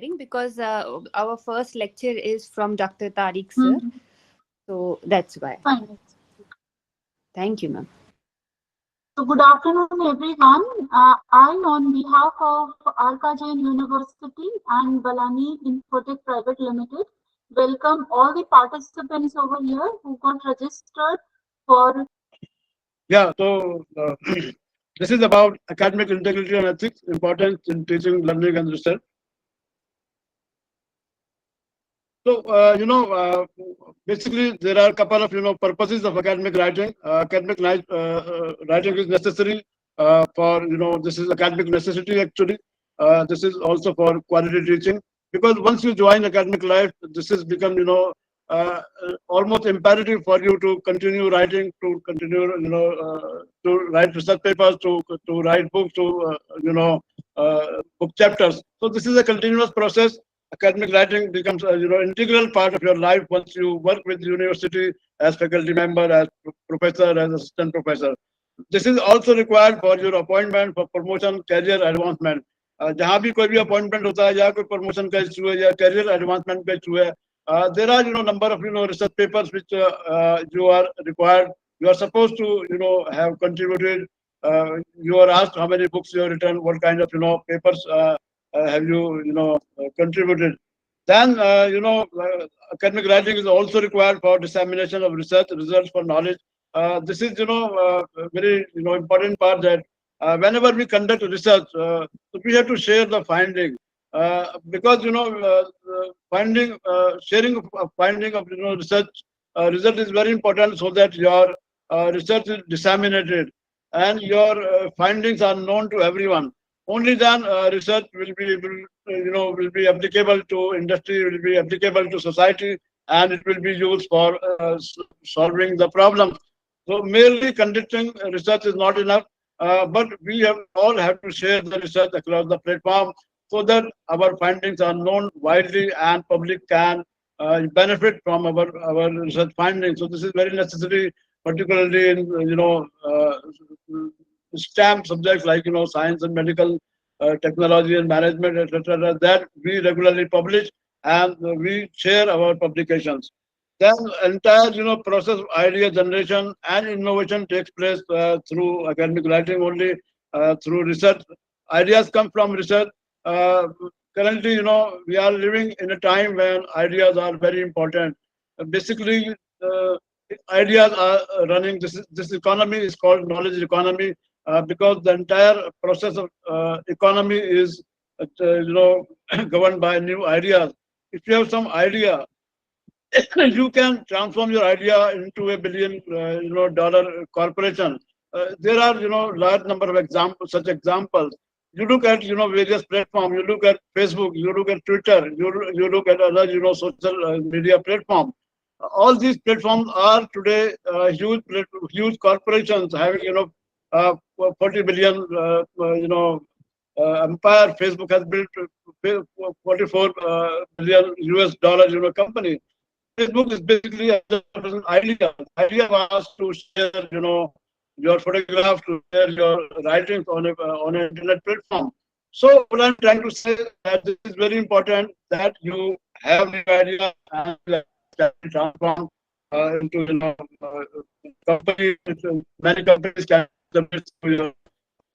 Because our first lecture is from Dr. Tariq sir. So that's why. Fine. Thank you, ma'am. So good afternoon, everyone. I, on behalf of ARKA JAIN University and Balani Infotech Pvt Limited, welcome all the participants over here who got registered for. Yeah, so this is about academic integrity and ethics, importance in teaching, learning, and research. So, basically, there are a couple of, purposes of academic writing. Academic writing is necessary for, this is academic necessity actually. This is also for quality teaching. Because once you join academic life, this has become, almost imperative for you to continue writing, to continue, to write research papers, to write books, to, book chapters. So this is a continuous process. Academic writing becomes integral part of your life once you work with the university as faculty member, as professor, as assistant professor. This is also required for your appointment, for promotion, career advancement. जहाँ भी कोई भी appointment होता है या कोई promotion का issue है या career advancement का issue है, there are number of research papers which you are required. You are supposed to have contributed. You are asked how many books you have written, what kind of papers have you contributed. Then academic writing is also required for dissemination of research results for knowledge. This is very important part that whenever we conduct research, we have to share the finding. Because sharing of finding of research result is very important, so that your research is disseminated and your findings are known to everyone. Only then research will be able, will be applicable to industry, will be applicable to society, and it will be used for solving the problem. So merely conducting research is not enough, but we all have to share the research across the platform, so that our findings are known widely and public can benefit from our research findings. So this is very necessary, particularly in STEM subjects like science and medical, technology and management, etc. That we regularly publish and we share our publications. Then entire process of idea generation and innovation takes place through academic writing only, through research. Ideas come from research. Currently, we are living in a time when ideas are very important. Basically, ideas are running. This economy is called knowledge economy, because the entire process of economy is governed by new ideas. If you have some idea, you can transform your idea into a billion dollar corporation. There are large number of such examples. You look at various platforms. You look at Facebook. You look at Twitter. You look at other social media platforms. All these platforms are today huge corporations having 40 billion empire. Facebook has built 44 billion US dollars company. Facebook is basically an idea. Idea was to share, your photograph, to share your writings on an internet platform. So what I'm trying to say that this is very important that you have the idea and transform into company. Many companies can submit to your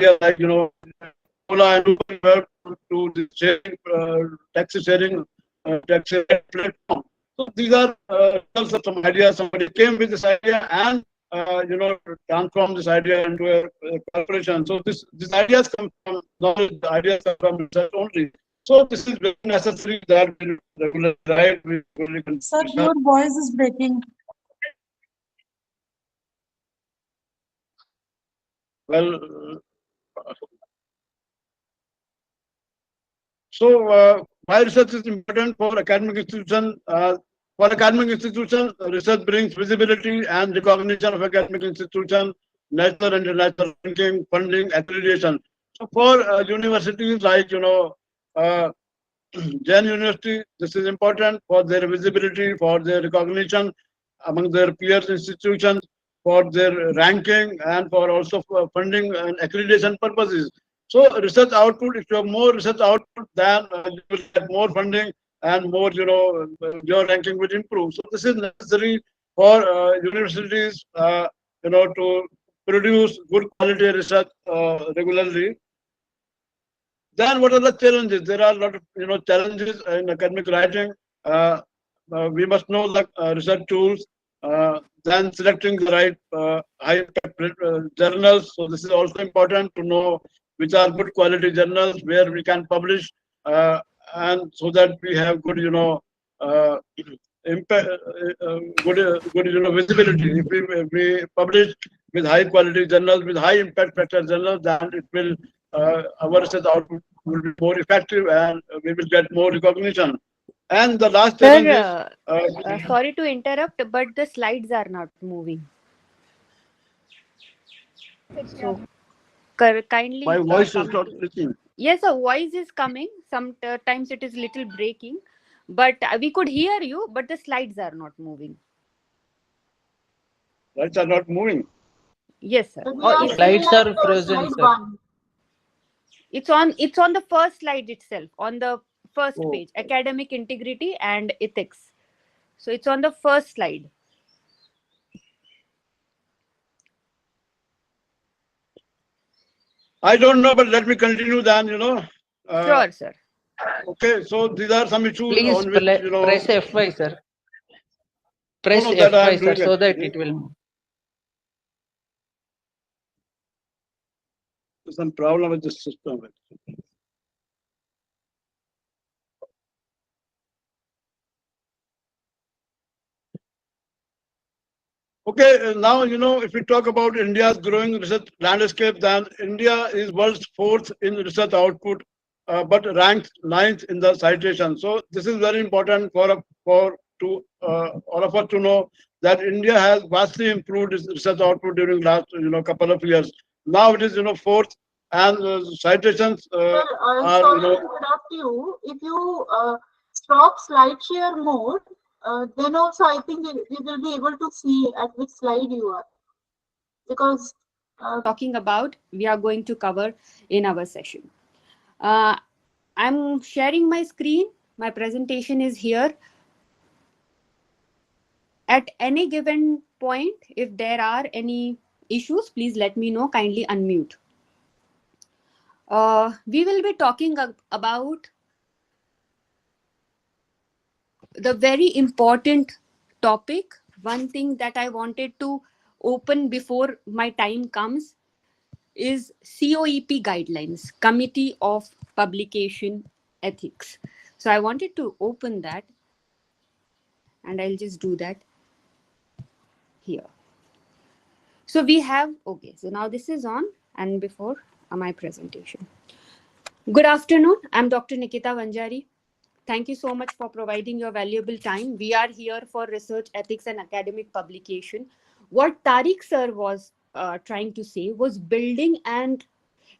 idea, like Ola and Uber to the sharing, taxi sharing, taxi platform. So these are results of some ideas. Somebody came with this idea and transformed this idea into a corporation. So these ideas come from knowledge. The ideas come from research only. So this is very necessary that we regularly write. Sir, your voice is breaking. Well, so why research is important for academic institution? For academic institution, research brings visibility and recognition of academic institution, national and international ranking, funding, accreditation. So for universities like Jain University, this is important for their visibility, for their recognition among their peers institutions, for their ranking, and for also for funding and accreditation purposes. So research output, if you have more research output, then you will get more funding and more, your ranking will improve. So this is necessary for universities, to produce good quality research regularly. Then what are the challenges? There are a lot of challenges in academic writing. We must know the research tools. Then selecting the right high impact journals. So this is also important to know which are good quality journals where we can publish, and so that we have good impact, good visibility. If we publish with high quality journals, with high impact factor journals, then it will our research output will be more effective and we will get more recognition. And the last challenge is sorry to interrupt, but the slides are not moving. So kindly. My voice is not reaching. Yes, a voice is coming. Sometimes it is little breaking, but we could hear you, but the slides are not moving. Slides are not moving. Yes, sir. Slides are frozen, sir. It's on the first slide itself, on the first page, academic integrity and ethics. So it's on the first slide. I don't know, but let me continue then, Sure, sir. Okay, so these are some issues Please on which, press F5, sir. Press that I am F5, sir, doing so that it will move. There's some problem with this system. Okay, now, if we talk about India's growing research landscape, then India is world's fourth in research output, but ranks ninth in the citation. So this is very important for all of us to know that India has vastly improved its research output during last couple of years. Now it is fourth, and citations Sir, are sorry to interrupt you. If you stop slide share mode, then also I think we will be able to see at which slide you are. Because talking about, we are going to cover in our session. I'm sharing my screen. My presentation is here. At any given point, if there are any issues, please let me know. Kindly unmute. We will be talking about the very important topic. One thing that I wanted to open before my time comes is COEP guidelines, Committee of Publication Ethics. So I wanted to open that, and I'll just do that here. So we have, okay, so now this is on, and before my presentation. Good afternoon, I'm Dr. Nikita Vanjari. Thank you so much for providing your valuable time. We are here for research ethics and academic publication. What Tariq sir was trying to say was building an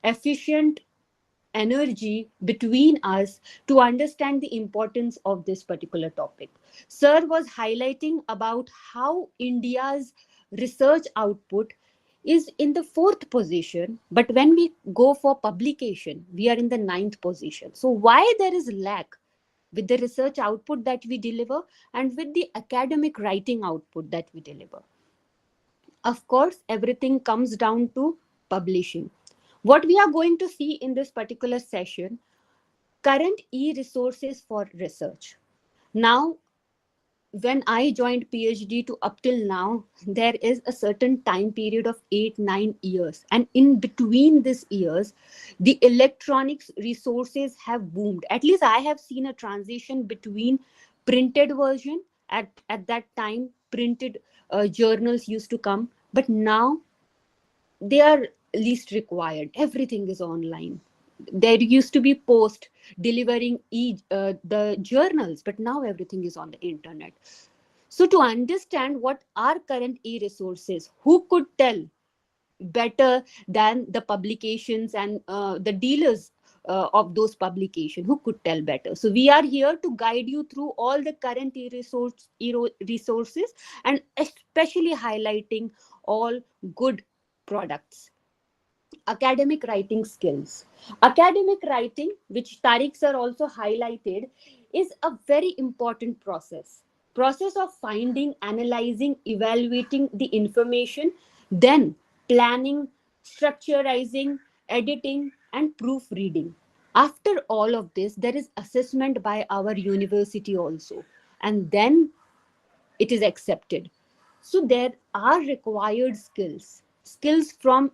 efficient energy between us to understand the importance of this particular topic. Sir was highlighting about how India's research output is in the 4th position, but when we go for publication, we are in the 9th position. So why there is lack with the research output that we deliver and with the academic writing output that we deliver? Of course, everything comes down to publishing. What we are going to see in this particular session, current e-resources for research. Now, when I joined PhD to up till now, there is a certain time period of 8-9 years. And in between these years, the electronics resources have boomed. At least I have seen a transition between printed version. At that time, printed journals used to come. But now they are least required. Everything is online. There used to be post delivering the journals, but now everything is on the internet. So to understand what are current e-resources, who could tell better than the publications and the dealers of those publications, who could tell better? So we are here to guide you through all the current e-resources and especially highlighting all good products. academic writing skills. Academic writing, which Tariq sir also highlighted, is a very important process of finding, analyzing, evaluating the information, then planning, structurizing, editing, and proofreading. After all of this, there is assessment by our university also, and then it is accepted. So there are required skills from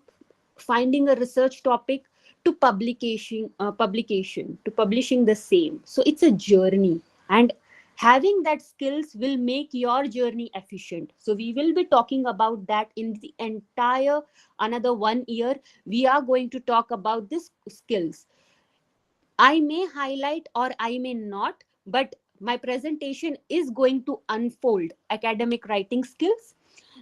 finding a research topic to publication to publishing the same. So it's a journey, and having that skills will make your journey efficient. So we will be talking about that in the entire another 1 year. We are going to talk about this skills. I may highlight or I may not, but my presentation is going to unfold academic writing skills,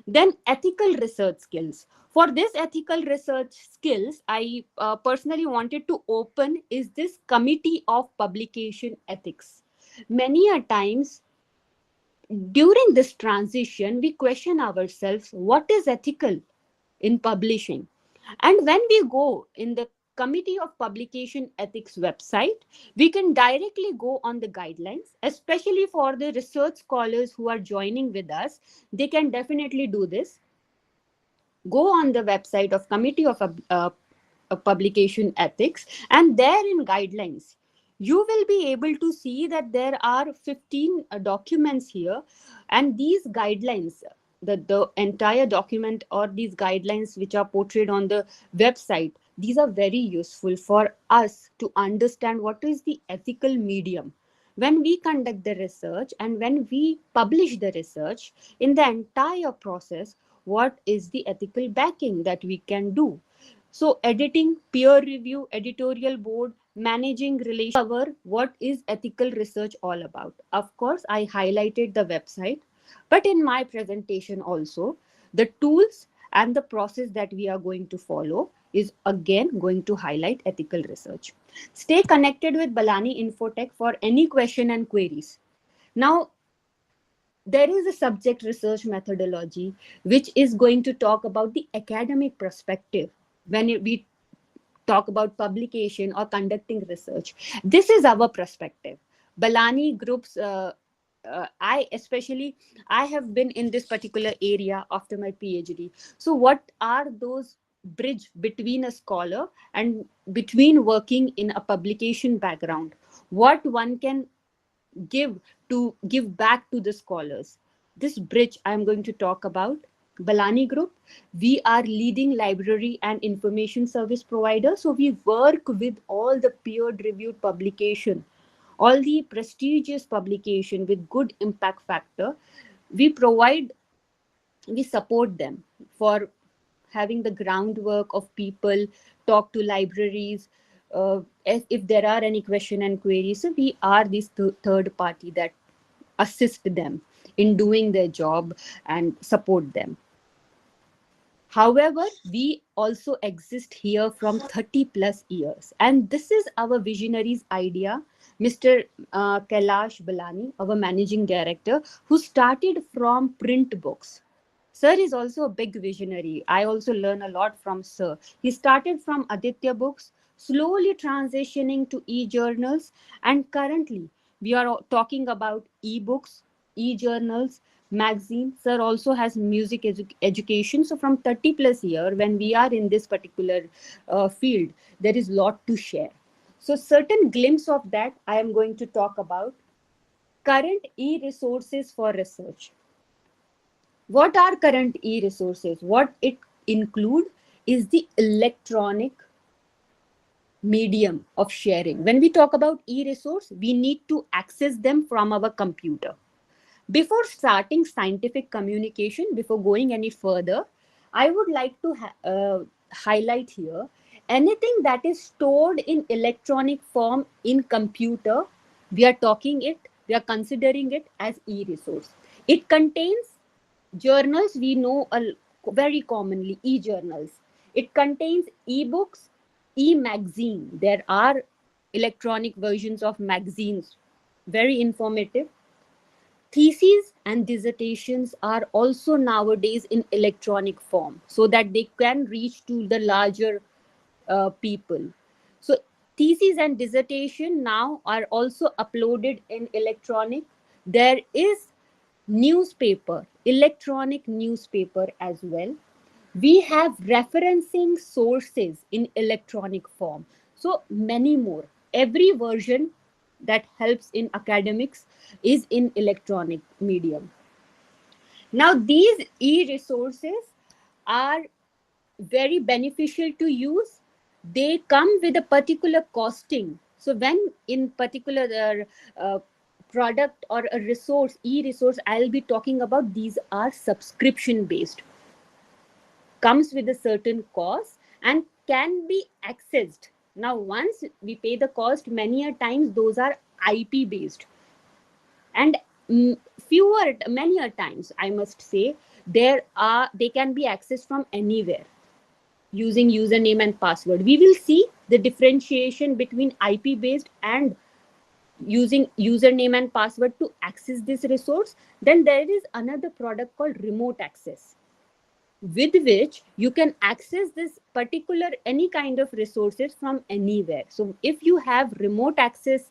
then ethical research skills. For this ethical research skills, I personally wanted to open is this committee of publication ethics. Many a times during this transition, we question ourselves, what is ethical in publishing? And when we go in the Committee of Publication Ethics website, we can directly go on the guidelines, especially for the research scholars who are joining with us. They can definitely do this. Go on the website of Committee of Publication Ethics, and there in guidelines, you will be able to see that there are 15 documents here, and these guidelines, the entire document or these guidelines which are portrayed on the website, these are very useful for us to understand what is the ethical medium when we conduct the research and when we publish the research. In the entire process, what is the ethical backing that we can do? So editing, peer review, editorial board, managing relations, cover what is ethical research all about. Of course, I highlighted the website, but in my presentation also, the tools and the process that we are going to follow is again going to highlight ethical research. Stay connected with Balani Infotech for any question and queries. Now, there is a subject research methodology which is going to talk about the academic perspective when we talk about publication or conducting research. This is our perspective. Balani groups, I have been in this particular area after my PhD. So what are those bridge between a scholar and between working in a publication background? What one can give back to the scholars? This bridge I'm going to talk about. Balani Group, we are leading library and information service provider. So we work with all the peer-reviewed publication, all the prestigious publication with good impact factor. We support them for having the groundwork of people, talk to libraries, if there are any question and queries. So we are this third party that assist them in doing their job and support them. However, we also exist here from 30 plus years. And this is our visionary's idea, Mr. Kailash Balani, our managing director, who started from print books. Sir is also a big visionary. I also learn a lot from Sir. He started from Aditya Books, slowly transitioning to e-journals. And currently, we are talking about e-books, e-journals, magazine. Sir also has music education. So from 30 plus year, when we are in this particular field, there is a lot to share. So certain glimpse of that I am going to talk about. Current e-resources for research. What are current e-resources? What it include is the electronic medium of sharing. When we talk about e-resource, we need to access them from our computer. Before starting scientific communication, before going any further, I would like to highlight here anything that is stored in electronic form in computer. We are considering it as e-resource. It contains journals, we know very commonly e-journals. It contains e-books, e-magazine. There are electronic versions of magazines, very informative. Theses and dissertations are also nowadays in electronic form so that they can reach to the larger people. So thesis and dissertation now are also uploaded in electronic. There is newspaper, electronic newspaper as well. We have referencing sources in electronic form. So many more. Every version that helps in academics is in electronic medium. Now these e-resources are very beneficial to use. They come with a particular costing. So when in particular product or a resource, e-resource I'll be talking about, these are subscription based, comes with a certain cost and can be accessed. Now once we pay the cost, many a times those are IP based, and many a times I must say they can be accessed from anywhere using username and password. We will see the differentiation between IP based and using username and password to access this resource. Then there is another product called remote access, with which you can access this particular any kind of resources from anywhere. So if you have remote access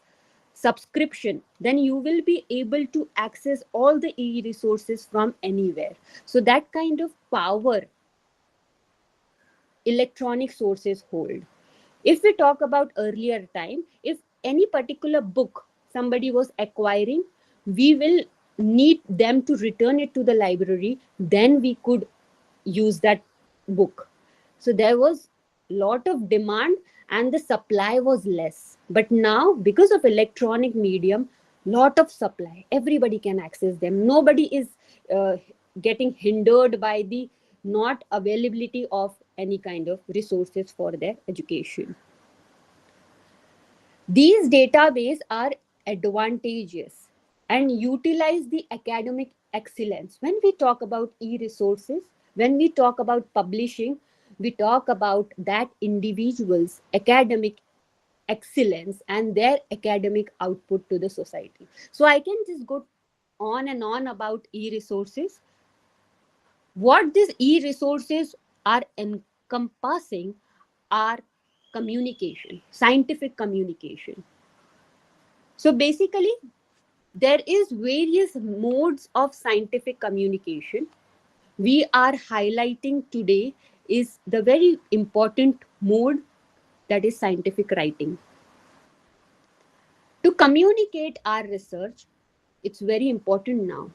subscription, then you will be able to access all the e-resources from anywhere. So that kind of power electronic sources hold. If we talk about earlier time, if any particular book somebody was acquiring, we will need them to return it to the library, then we could use that book. So there was lot of demand and the supply was less. But now because of electronic medium, lot of supply, everybody can access them. Nobody is getting hindered by the not availability of any kind of resources for their education. These databases are advantageous and utilize the academic excellence. When we talk about e-resources, when we talk about publishing, we talk about that individual's academic excellence and their academic output to the society. So I can just go on and on about e-resources. What these e-resources are encompassing are communication, scientific communication. So basically, there is various modes of scientific communication. We are highlighting today is the very important mode, that is scientific writing. To communicate our research, it's very important now.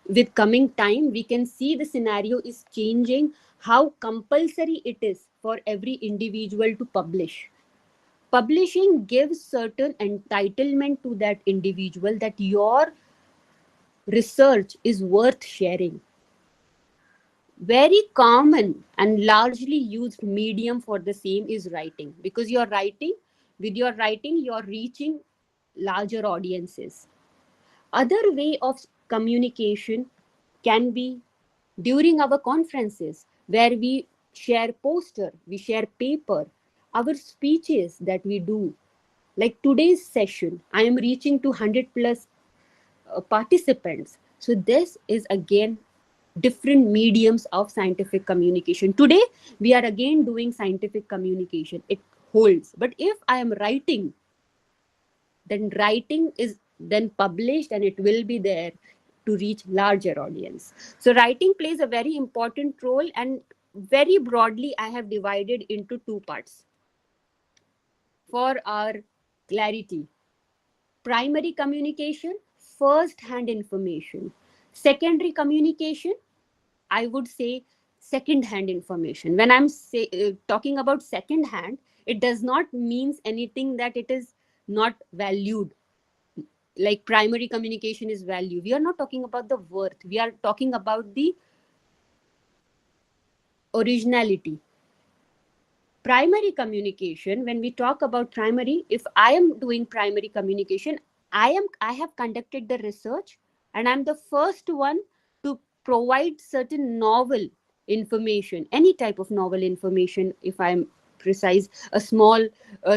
With coming time, we can see the scenario is changing, how compulsory it is for every individual to publish. Publishing gives certain entitlement to that individual that your research is worth sharing. Very common and largely used medium for the same is writing, because you're writing, with your writing, you're reaching larger audiences. Other way of communication can be during our conferences, where we share poster, we share paper, our speeches that we do. Like today's session, I am reaching to 100 plus participants. So this is again different mediums of scientific communication. Today, we are again doing scientific communication. It holds. But if I am writing, then writing is then published and it will be there to reach larger audience. So writing plays a very important role, and very broadly, I have divided into two parts for our clarity. Primary communication, first-hand information. Secondary communication, I would say second-hand information. When I'm talking about second-hand, it does not mean anything that it is not valued. Like primary communication is value. We are not talking about the worth. We are talking about the originality. Primary communication, when we talk about primary, if I am doing primary communication, I have conducted the research and I'm the first one to provide certain novel information, any type of novel information, if I'm precise, a small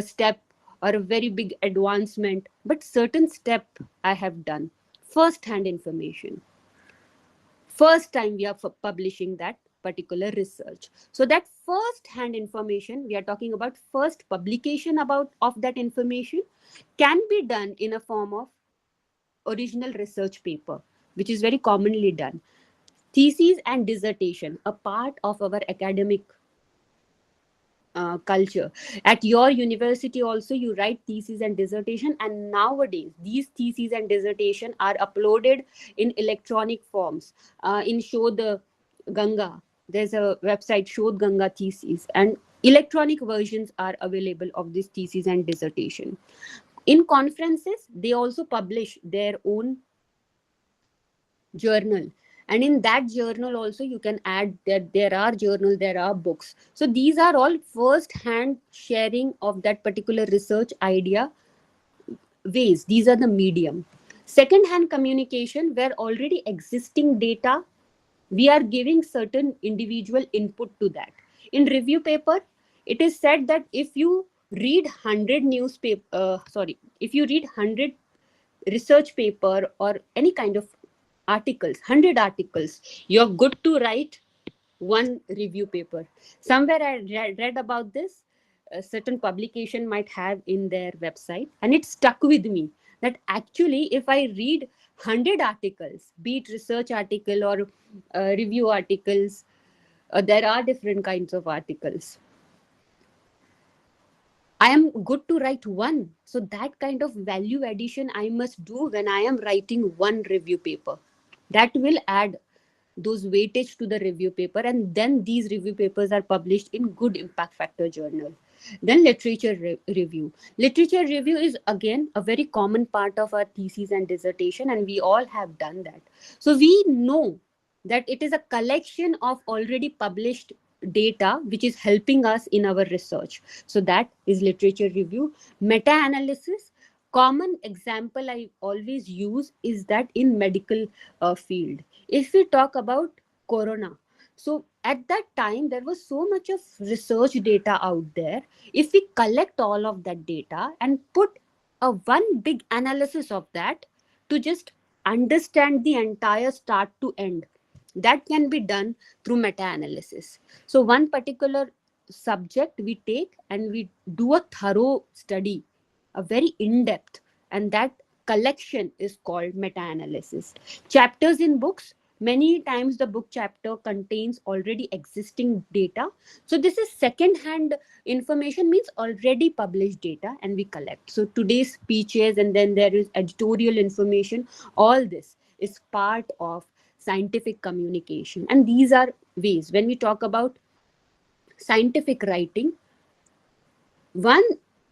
step or a very big advancement, but certain step I have done. First hand information. First time we are publishing that. particular research. So that first hand information, we are talking about first publication about of that information, can be done in a form of original research paper, which is very commonly done. Thesis and dissertation, a part of our academic culture. At your university also, you write thesis and dissertation, and nowadays these theses and dissertation are uploaded in electronic forms. In Shodh Ganga, there's a website, Shodh Ganga Thesis, and electronic versions are available of this thesis and dissertation. In conferences, they also publish their own journal, and in that journal also you can add that there are journals, there are books. So these are all first hand sharing of that particular research idea ways. These are the medium. Second hand communication, where already existing data, we are giving certain individual input to that. In review paper, it is said that if you read 100 if you read 100 research paper or any kind of articles, 100 articles, you're good to write one review paper. Somewhere I read about this. A certain publication might have in their website, and it stuck with me that actually if I read 100 articles, be it research article or review articles, there are different kinds of articles, I am good to write one. So that kind of value addition I must do when I am writing one review paper. That will add those weightage to the review paper, and then these review papers are published in good impact factor journal. Then review. Literature review is again a very common part of our thesis and dissertation, and we all have done that. So we know that it is a collection of already published data which is helping us in our research. So that is literature review. Meta-analysis, common example I always use is that in medical field. If we talk about corona, so at that time there was so much of research data out there. If we collect all of that data and put a one big analysis of that to just understand the entire start to end, that can be done through meta-analysis. So one particular subject we take and we do a thorough study, a very in-depth, and that collection is called meta-analysis. Chapters in books, many times the book chapter contains already existing data. So this is second-hand information, means already published data, and we collect. So today's speeches, and then there is editorial information, all this is part of scientific communication. And these are ways when we talk about scientific writing. One,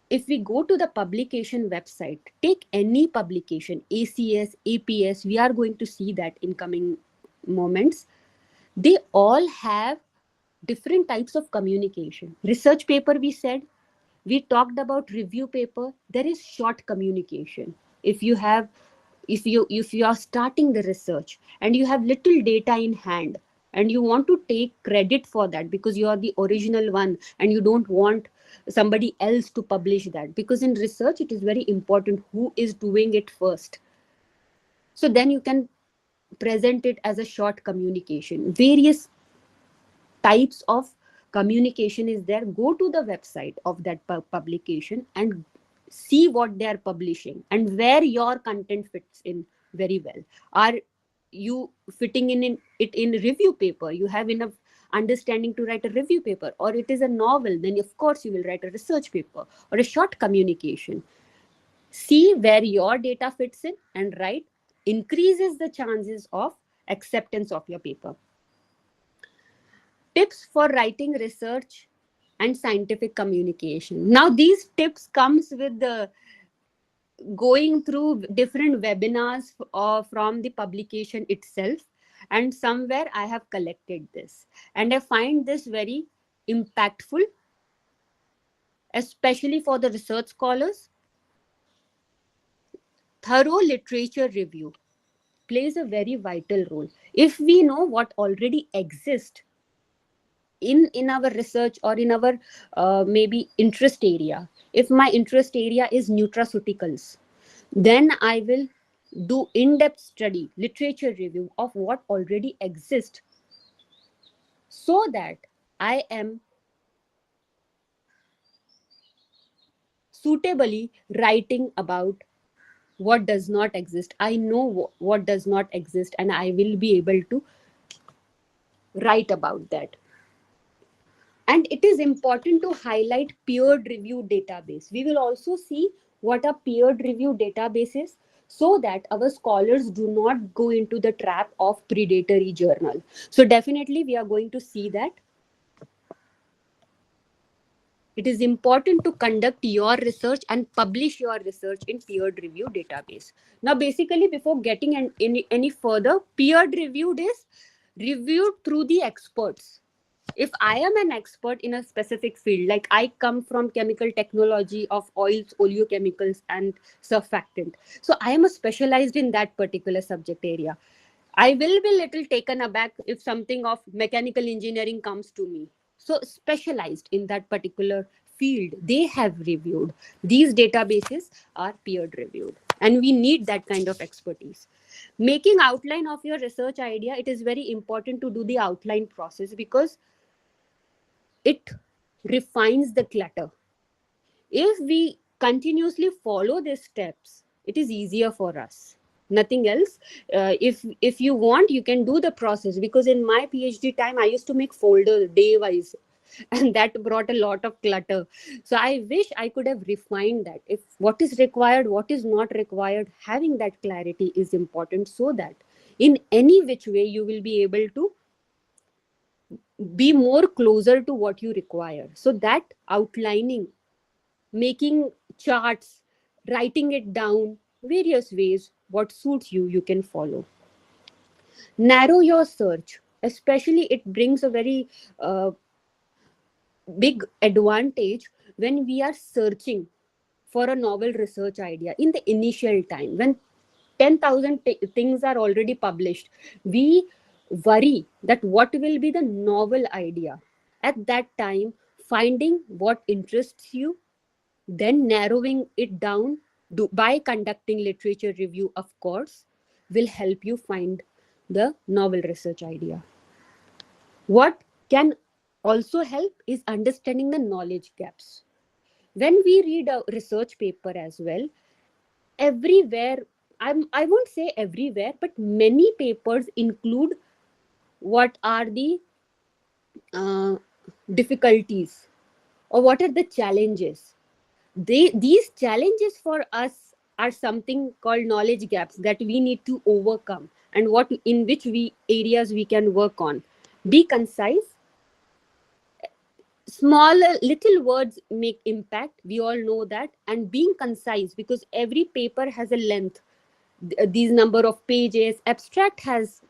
if we go to the publication website, take any publication, ACS, APS, we are going to see that in coming moments. They all have different types of communication. Research paper, we said, we talked about review paper. There is short communication. If you are starting the research and you have little data in hand and you want to take credit for that because you are the original one and you don't want somebody else to publish that, because in research it is very important who is doing it first. So then you can present it as a short communication. Various types of communication is there. Go to the website of that publication and see what they are publishing and where your content fits in very well. Are you fitting in it in review paper? You have enough understanding to write a review paper, or it is a novel, then of course you will write a research paper or a short communication. See where your data fits in and write, increases the chances of acceptance of your paper. Tips for writing research and scientific communication. Now these tips comes with the going through different webinars from the publication itself, and somewhere I have collected this, and I find this very impactful, especially for the research scholars. Thorough literature review plays a very vital role. If we know what already exists in our research or in our maybe interest area, if my interest area is nutraceuticals, then I will do in-depth study, literature review of what already exists. so that I am suitably writing about what does not exist. I know what does not exist, and I will be able to write about that. And it is important to highlight peer review database. We will also see what are peer review databases, so that our scholars do not go into the trap of predatory journal. So definitely we are going to see that. It is important to conduct your research and publish your research in peer review database. Now, basically, before getting any further, peer reviewed is reviewed through the experts. If I am an expert in a specific field, like I come from chemical technology of oils, oleochemicals, and surfactant, so I am a specialized in that particular subject area. I will be little taken aback if something of mechanical engineering comes to me. So specialized in that particular field, they have reviewed. These databases are peer reviewed, and we need that kind of expertise. Making outline of your research idea, it is very important to do the outline process, because it refines the clutter. If we continuously follow these steps, it is easier for us, nothing else. If you want, you can do the process, because in my PhD time I used to make folders day wise, and that brought a lot of clutter. So I wish I could have refined that. If what is required, what is not required, having that clarity is important, so that in any which way you will be able to be more closer to what you require. So that outlining, making charts, writing it down, various ways, what suits you, you can follow. Narrow your search. Especially, it brings a very big advantage when we are searching for a novel research idea in the initial time, when 10,000 things are already published. We worry that what will be the novel idea. At that time, finding what interests you, then narrowing it down by conducting literature review, of course, will help you find the novel research idea. What can also help is understanding the knowledge gaps. When we read a research paper as well, everywhere, I won't say everywhere, but many papers include what are the uh, difficulties, or what are the challenges. These challenges for us are something called knowledge gaps that we need to overcome, and what in which we areas we can work on. Be concise. Small little words make impact, we all know that. And being concise, because every paper has a length, these number of pages. Abstract has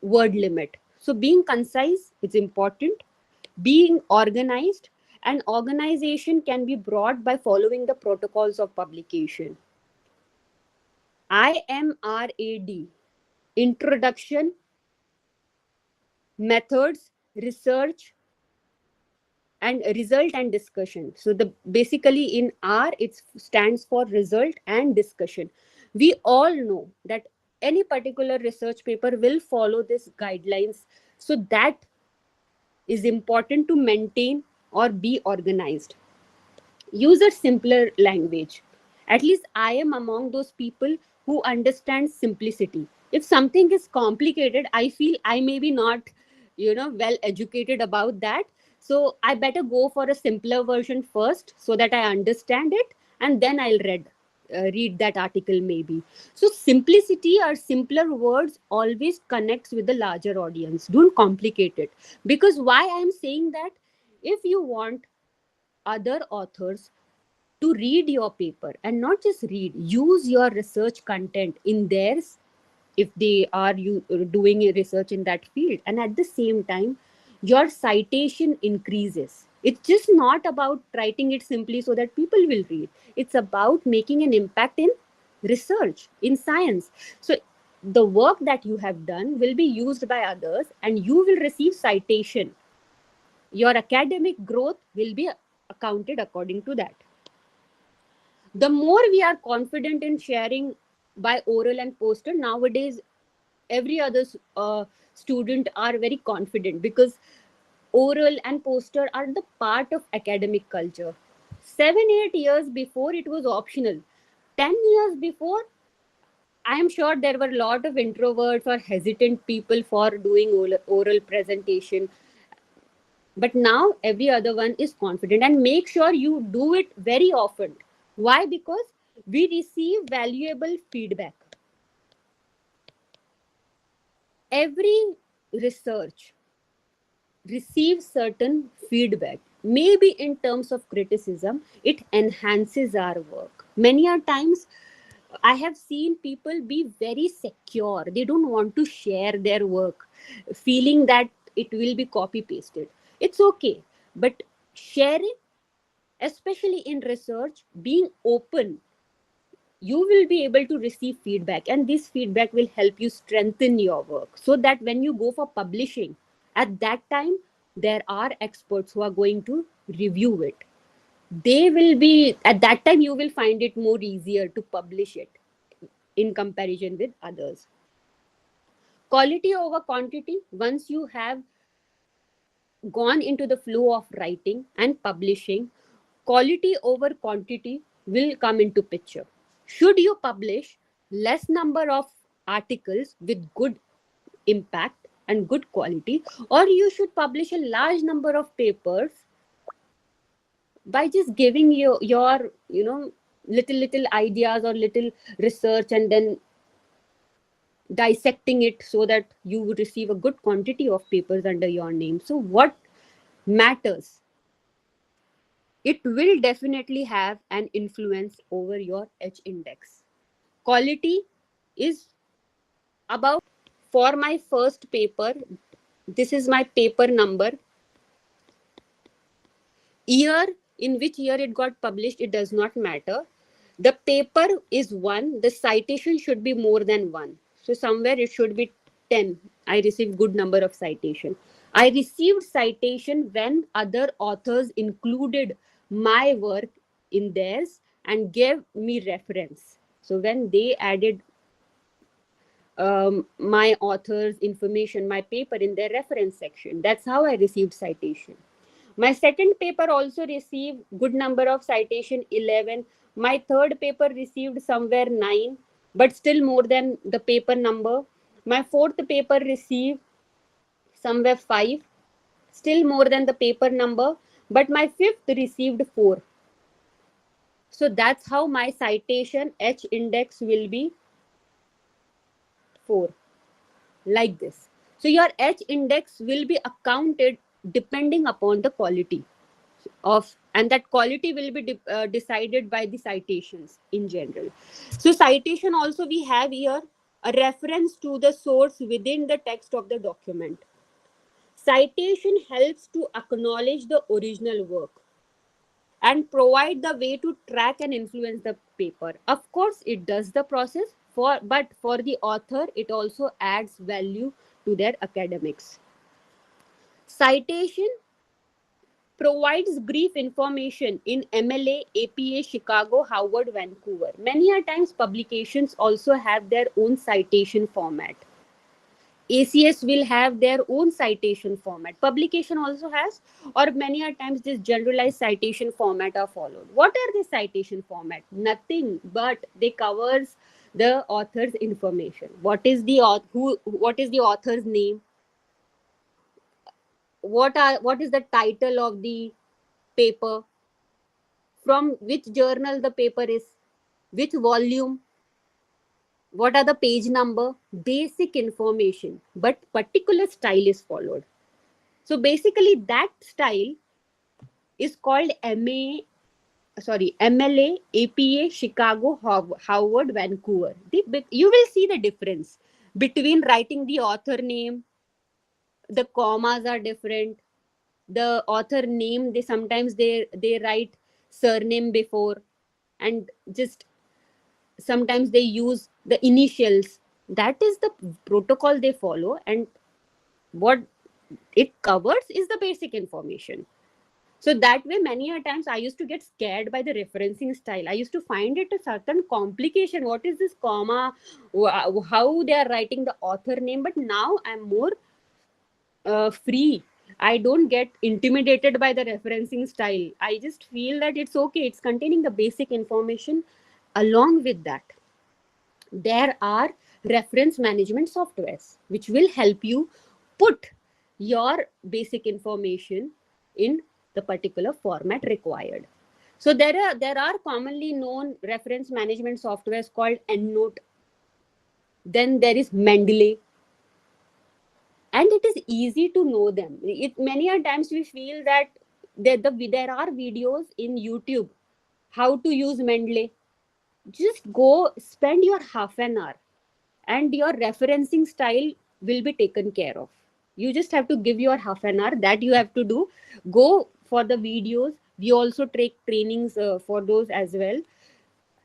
word limit, so being concise is important. Being organized, and organization can be brought by following the protocols of publication. IMRAD: introduction, methods, research, and result and discussion. So the basically in R it stands for result and discussion. We all know that any particular research paper will follow these guidelines, so that is important to maintain or be organized. Use a simpler language. At least I am among those people who understand simplicity. If something is complicated, I feel I may be not, well educated about that. So I better go for a simpler version first, so that I understand it, and then I'll read that article maybe. So simplicity or simpler words always connects with the larger audience. Don't complicate it. Because why I'm saying that, if you want other authors to read your paper, and not just read, use your research content in theirs, if they are doing a research in that field, and at the same time your citation increases. It's just not about writing it simply so that people will read. It's about making an impact in research, in science. So the work that you have done will be used by others, and you will receive citation. Your academic growth will be accounted according to that. The more we are confident in sharing by oral and poster, nowadays every other students are very confident, because oral and poster are the part of academic culture. 7-8 years before, it was optional. 10 years before, I am sure there were a lot of introverts or hesitant people for doing oral presentation. But now every other one is confident, and make sure you do it very often. Why? Because we receive valuable feedback. Every research receives certain feedback. Maybe in terms of criticism, it enhances our work. Many a times, I have seen people be very secure. They don't want to share their work, feeling that it will be copy pasted. It's okay, but sharing, especially in research, being open, you will be able to receive feedback, and this feedback will help you strengthen your work, so that when you go for publishing, at that time, there are experts who are going to review it. They will be, at that time, you will find it more easier to publish it in comparison with others. Quality over quantity. Once you have gone into the flow of writing and publishing, quality over quantity will come into picture. Should you publish less number of articles with good impact and good quality, or you should publish a large number of papers by just giving your little ideas or little research, and then dissecting it so that you would receive a good quantity of papers under your name. So what matters? It will definitely have an influence over your H index. Quality is about, for my first paper, this is my paper number. Year, in which year it got published, it does not matter. The paper is 1, the citation should be more than 1. So somewhere it should be 10. I received good number of citation. I received citation when other authors included my work in theirs and gave me reference. So when they added my author's information, my paper in their reference section, that's how I received citation. My second paper also received good number of citation, 11. My third paper received somewhere 9, but still more than the paper number. My fourth paper received somewhere 5, still more than the paper number, but my fifth received 4. So that's how my citation H index will be 4, like this. So your H index will be accounted depending upon the quality of, and that quality will be decided by the citations in general. So citation also, we have here a reference to the source within the text of the document. Citation helps to acknowledge the original work and provide the way to track and influence the paper. Of course, it does the process, but for the author, it also adds value to their academics. Citation provides brief information in MLA, APA, Chicago, Harvard, Vancouver. Many a times publications also have their own citation format. ACS will have their own citation format. Publication also has, or many a times this generalized citation format are followed. What are the citation format? Nothing but they covers the author's information. What is the author's name? What is the title of the paper? From which journal the paper is? Which volume? What are the page number? Basic information, but particular style is followed. So basically that style is called MLA, APA, Chicago, Harvard, Vancouver. You will see the difference between writing the author name. The commas are different. The author name, sometimes they write surname before, and just sometimes they use the initials. That is the protocol they follow, and what it covers is the basic information. So that way, many a times I used to get scared by the referencing style. I used to find it a certain complication. What is this comma? How they are writing the author name? But now I'm more free. I don't get intimidated by the referencing style. I just feel that it's okay. It's containing the basic information. Along with that, there are reference management softwares which will help you put your basic information in the particular format required. So there are commonly known reference management softwares called EndNote. Then there is Mendeley, and it is easy to know them. Many a times we feel that there are videos in YouTube how to use Mendeley. Just go spend your half an hour and your referencing style will be taken care of. You just have to give your half an hour that you have to do. Go for the videos. We also take trainings for those as well.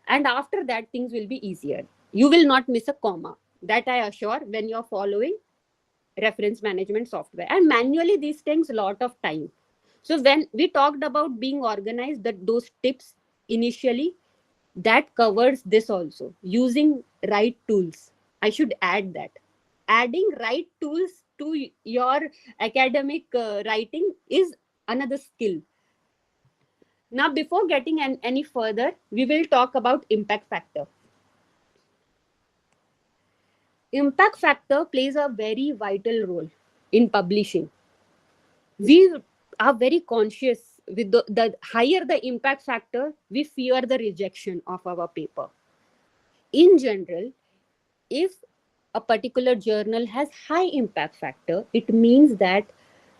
And after that, things will be easier. You will not miss a comma. That I assure when you're following reference management software. And manually, this takes a lot of time. So when we talked about being organized, those tips initially, that covers this also. Using right tools. I should add that. Adding right tools to your academic writing is another skill. Now, before getting any further, we will talk about impact factor. Impact factor plays a very vital role in publishing. We are very conscious with the higher the impact factor, we fear the rejection of our paper. In general, if a particular journal has high impact factor, it means that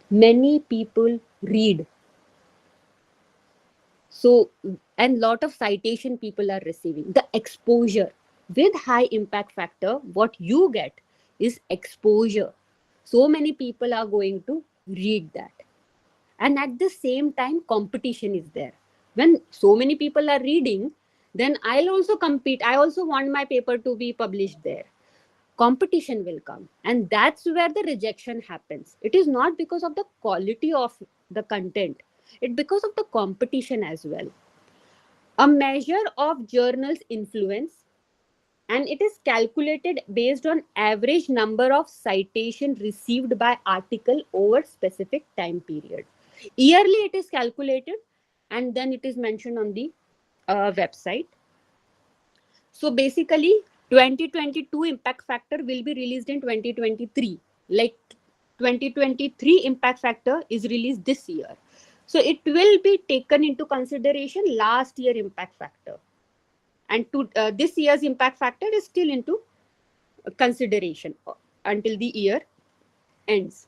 many people read. So, and lot of citation people are receiving. The exposure with high impact factor, what you get is exposure. So many people are going to read that. And at the same time, competition is there. When so many people are reading, then I'll also compete. I also want my paper to be published there. Competition will come. And that's where the rejection happens. It is not because of the quality of the content. It's because of the competition as well. A measure of journal's influence, and it is calculated based on average number of citation received by article over specific time period. Yearly it is calculated, and then it is mentioned on the website. So basically 2022 impact factor will be released in 2023. Like 2023 impact factor is released this year. So it will be taken into consideration last year impact factor. And this year's impact factor is still into consideration until the year ends.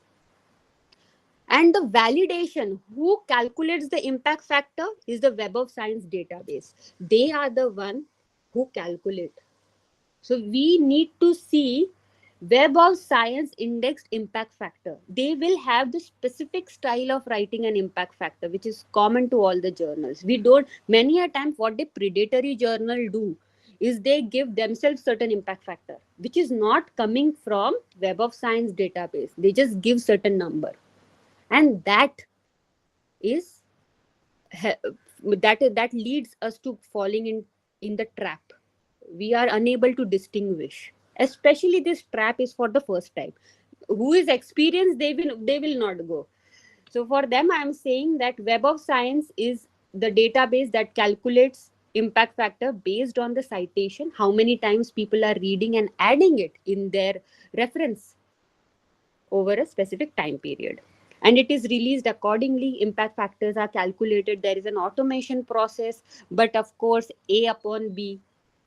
And the validation, who calculates the impact factor is the Web of Science database. They are the one who calculate. So we need to see Web of Science indexed impact factor. They will have the specific style of writing an impact factor, which is common to all the journals. We don't, many a time what the predatory journal do is they give themselves certain impact factor, which is not coming from Web of Science database. They just give certain number. And that is, that leads us to falling in the trap. We are unable to distinguish. Especially this trap is for the first time. Who is experienced, they will not go. So for them, I am saying that Web of Science is the database that calculates impact factor based on the citation, how many times people are reading and adding it in their reference over a specific time period. And it is released accordingly. Impact factors are calculated. There is an automation process, but of course, A upon B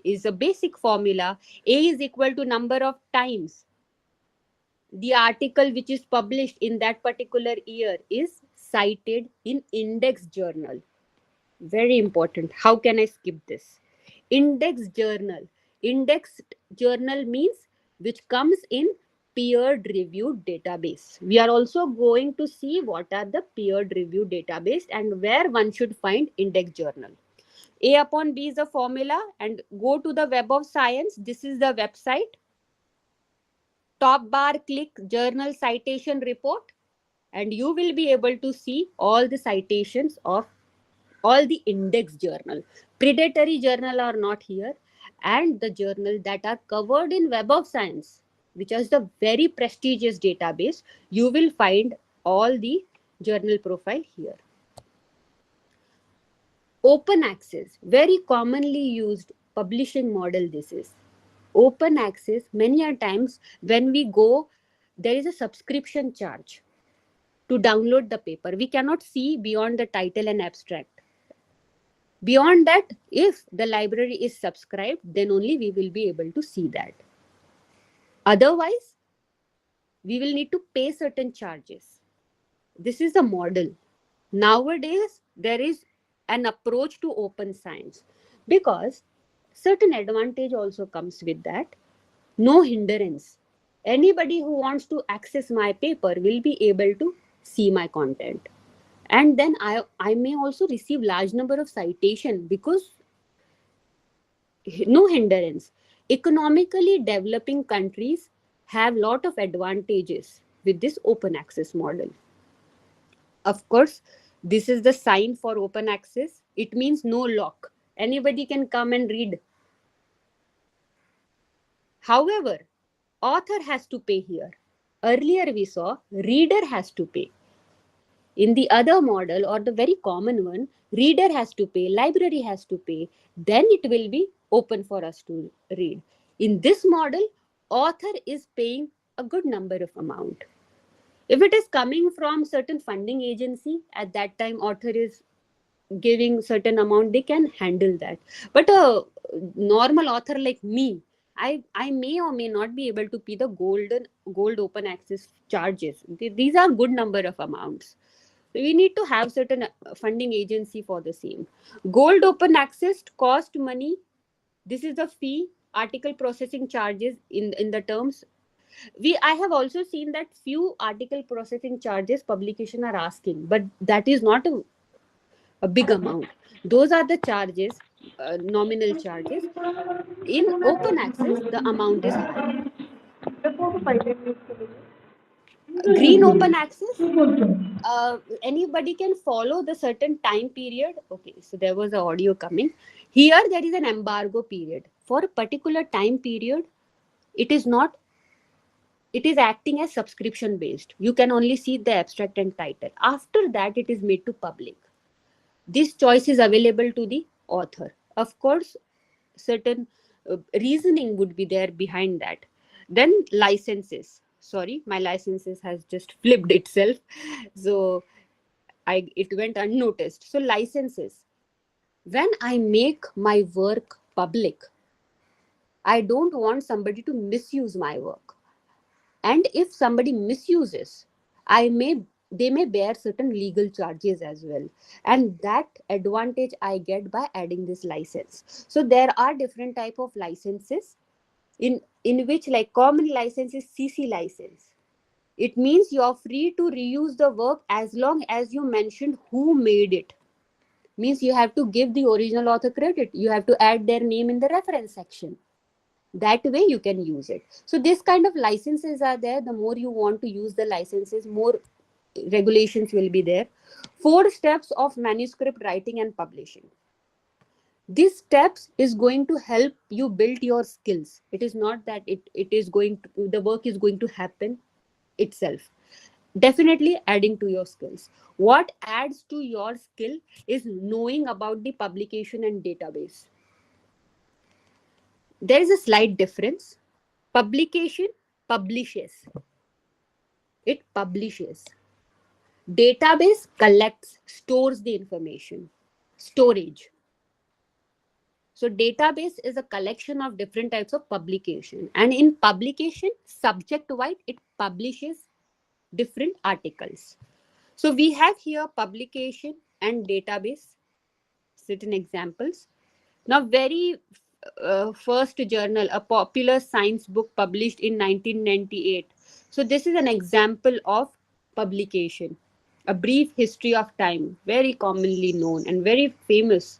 is a basic formula. A is equal to number of times the article which is published in that particular year is cited in index journal. Very important. How can I skip this? Index journal. Indexed journal means which comes in peer reviewed database. We are also going to see what are the peer reviewed database and where one should find index journal. A upon B is a formula, and go to the Web of Science. This is the website. Top bar, click journal citation report, and you will be able to see all the citations of all the index journal. Predatory journal are not here, and the journal that are covered in Web of Science which is the very prestigious database, you will find all the journal profile here. Open access, very commonly used publishing model this is. Open access, many a times when we go, there is a subscription charge to download the paper. We cannot see beyond the title and abstract. Beyond that, if the library is subscribed, then only we will be able to see that. Otherwise, we will need to pay certain charges. This is the model. Nowadays, there is an approach to open science because certain advantage also comes with that. No hindrance. Anybody who wants to access my paper will be able to see my content. And then I may also receive large number of citation because no hindrance. Economically developing countries have lot of advantages with this open access model. Of course, this is the sign for open access. It means no lock. Anybody can come and read. However, author has to pay here. Earlier we saw reader has to pay. In the other model or the very common one, reader has to pay, library has to pay, then it will be open for us to read. In this model, author is paying a good number of amount. If it is coming from certain funding agency, at that time author is giving certain amount, they can handle that. But a normal author like me, I may or may not be able to pay the gold open access charges. These are good number of amounts. We need to have certain funding agency for the same. Gold open access cost money. This is the fee, article processing charges in the terms. I have also seen that few article processing charges publication are asking, but that is not a big amount. Those are the charges, nominal charges. In open access, the amount is high. Green open access, anybody can follow the certain time period. Okay, so there was an audio coming. Here there is an embargo period. For a particular time period, it is acting as subscription based. You can only see the abstract and title. After that, it is made to public. This choice is available to the author. Of course, certain reasoning would be there behind that. Then licenses. Sorry, my licenses has just flipped itself. So it went unnoticed. So licenses. When I make my work public, I don't want somebody to misuse my work. And if somebody misuses, they may bear certain legal charges as well. And that advantage I get by adding this license. So there are different type of licenses in which, like, common license is CC license. It means you are free to reuse the work as long as you mentioned who made it. Means you have to give the original author credit. You have to add their name in the reference section. That way you can use it. So this kind of licenses are there. The more you want to use the licenses, more regulations will be there. 4 steps of manuscript writing and publishing. These steps is going to help you build your skills. It is not that the work is going to happen itself. Definitely adding to your skills. What adds to your skill is knowing about the publication and database. There is a slight difference. Publication publishes. It publishes. Database collects, stores the information. Storage. So database is a collection of different types of publication. And in publication, subject-wise, it publishes different articles. So we have here publication and database, certain examples. Now, very first journal, a popular science book published in 1998. So this is an example of publication. A Brief History of Time, very commonly known and very famous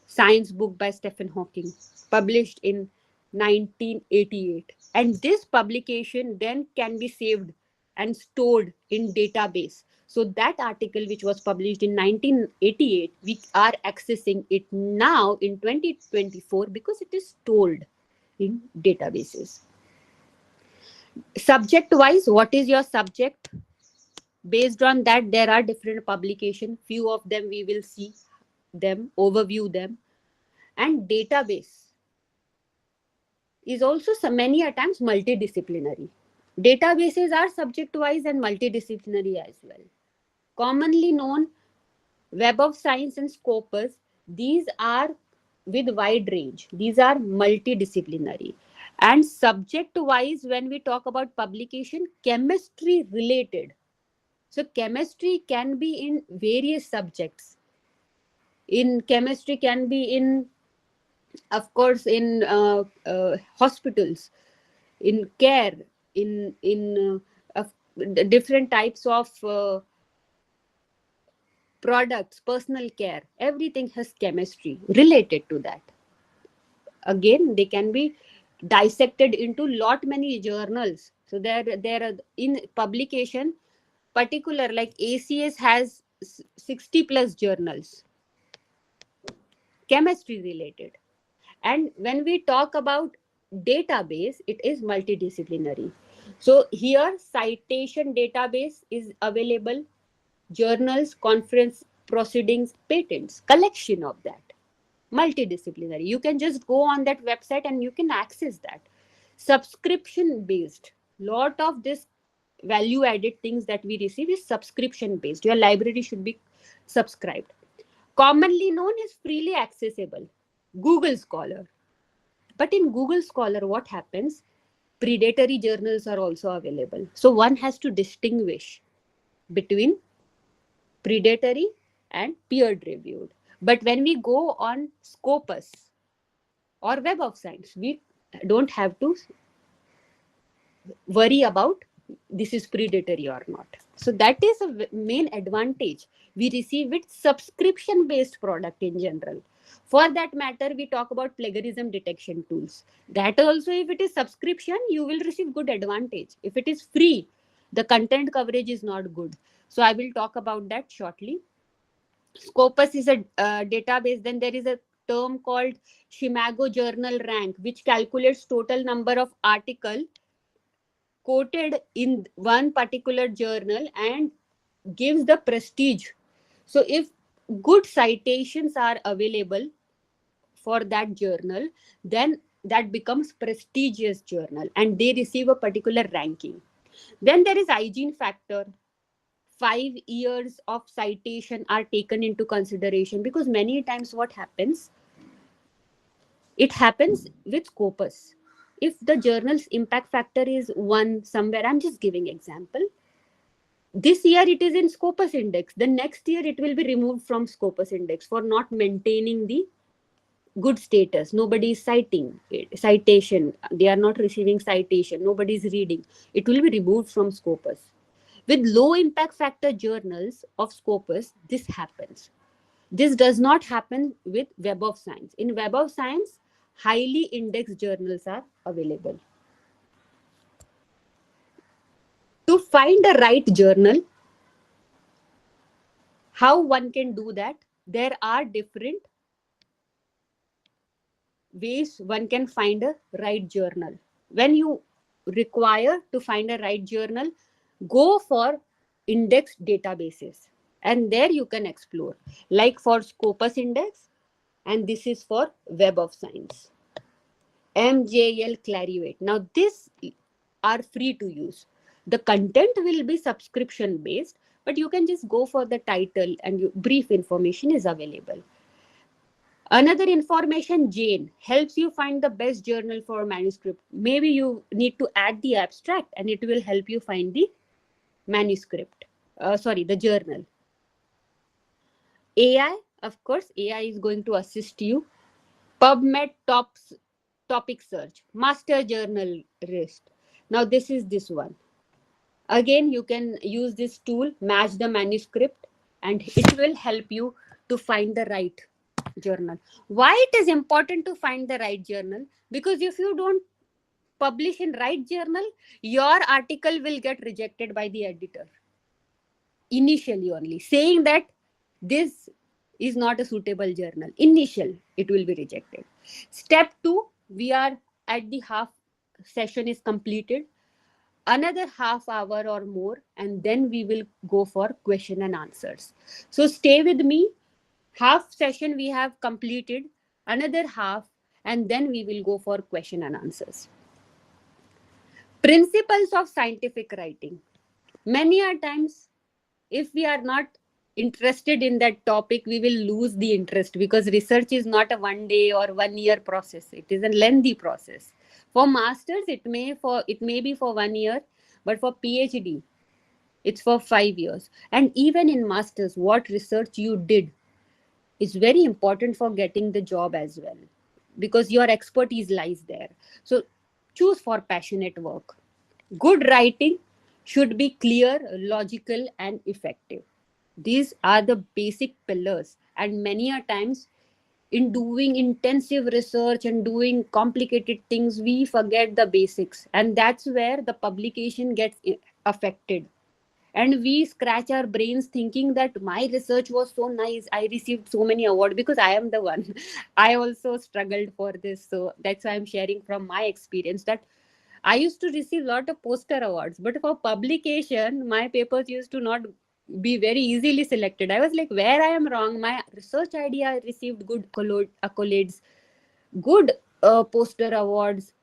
science book by Stephen Hawking, published in 1988. And this publication then can be saved and stored in database. So that article which was published in 1988, we are accessing it now in 2024 because it is stored in databases. Subject wise, what is your subject? Based on that, there are different publications. Few of them we will see them, overview them. And database is also many a times multidisciplinary. Databases are subject wise and multidisciplinary as well. Commonly known Web of Science and Scopus, these are with wide range. These are multidisciplinary. And subject wise, when we talk about publication, chemistry related. So chemistry can be in various subjects. In chemistry can be in, of course, in hospitals, in care, different types of products, personal care. Everything has chemistry related to that. Again, they can be dissected into lot many journals. So there are in publication, particular like ACS has 60 plus journals, chemistry related. And when we talk about database, it is multidisciplinary. So here citation database is available, journals, conference proceedings, patents, collection of that. Multidisciplinary. You can just go on that website and you can access that. Subscription based. Lot of this value added things that we receive is subscription based. Your library should be subscribed. Commonly known as freely accessible, Google Scholar. But in Google Scholar, what happens? Predatory journals are also available. So one has to distinguish between predatory and peer reviewed. But when we go on Scopus or Web of Science, we don't have to worry about this is predatory or not. So that is a main advantage we receive with subscription based product in general. For that matter, we talk about plagiarism detection tools. That also, if it is subscription, you will receive good advantage. If it is free, the content coverage is not good. So I will talk about that shortly. Scopus is a database. Then there is a term called Shimago Journal Rank, which calculates total number of article quoted in one particular journal and gives the prestige. So if good citations are available for that journal, then that becomes prestigious journal and they receive a particular ranking. Then there is hygiene factor. 5 years of citation are taken into consideration, because many times what happens, it happens with Scopus. If the journal's impact factor is 1 somewhere, I'm just giving example, this year it is in Scopus index, the next year it will be removed from Scopus index for not maintaining the good status. Nobody is citing citation, they are not receiving citation, nobody is reading, it will be removed from Scopus. With low impact factor journals of Scopus, this happens. This does not happen with Web of Science. In Web of Science, highly indexed journals are available. To find the right journal, how one can do that? There are different ways one can find a right journal. When you require to find a right journal, go for indexed databases. And there you can explore, like for Scopus Index, and this is for Web of Science. MJL Clarivate. Now, these are free to use. The content will be subscription based, but you can just go for the title and brief information is available. Another information, Jane, helps you find the best journal for manuscript. Maybe you need to add the abstract and it will help you find the manuscript. The journal. AI, of course, AI is going to assist you. PubMed topic search, master journal list. Now this is this one. Again, you can use this tool, match the manuscript, and it will help you to find the right journal. Why it is important to find the right journal? Because if you don't publish in right journal, your article will get rejected by the editor. Initially only, saying that this is not a suitable journal. Initial, it will be rejected. Step 2, we are at the half session is completed. another half hour or more, and then we will go for question and answers. So stay with me. Half session we have completed, another half, and then we will go for question and answers. Principles of scientific writing. Many a times, if we are not interested in that topic, we will lose the interest, because research is not a 1 day or 1 year process. It is a lengthy process. For masters, it may be for 1 year, but for PhD, it's for 5 years. And even in masters, what research you did is very important for getting the job as well, because your expertise lies there. So choose for passionate work. Good writing should be clear, logical, and effective. These are the basic pillars. And many a times, in doing intensive research and doing complicated things, we forget the basics. And that's where the publication gets affected. And we scratch our brains thinking that my research was so nice, I received so many awards, because I am the one. I also struggled for this. So that's why I'm sharing from my experience that I used to receive a lot of poster awards, but for publication, my papers used to not be very easily selected. I was like, where I am wrong? My research idea received good accolades, good poster awards.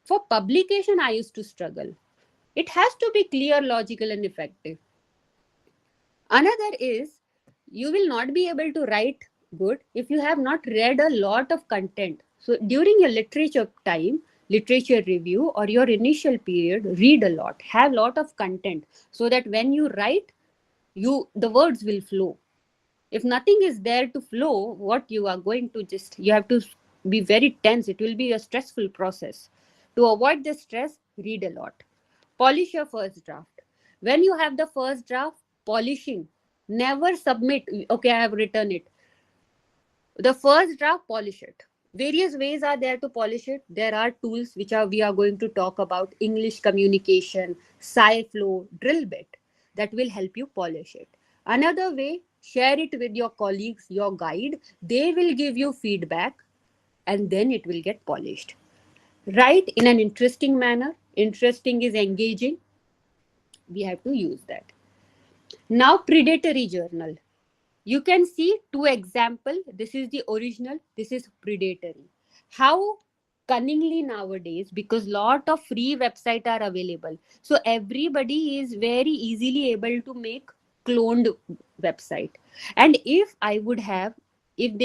For publication, I used to struggle. It has to be clear, logical, and effective. Another is, you will not be able to write good if you have not read a lot of content. So during your literature time, literature review, or your initial period, read a lot, have a lot of content, so that when you write, the words will flow. If nothing is there to flow, what you are going to you have to be very tense. It will be a stressful process. To avoid the stress, read a lot. Polish your first draft. When you have the first draft, polishing. Never submit. Okay, I have written it. The first draft, polish it. Various ways are there to polish it. There are tools which we are going to talk about: English communication, Sciflow, drill bit, that will help you polish it. Another way, share it with your colleagues, your guide. They will give you feedback, and then it will get polished. Write in an interesting manner. Interesting is engaging. We have to use that. Now, predatory journal. You can see two examples. This is the original. This is predatory. How cunningly nowadays, because lot of free websites are available. So everybody is very easily able to make cloned website. And if I would have, if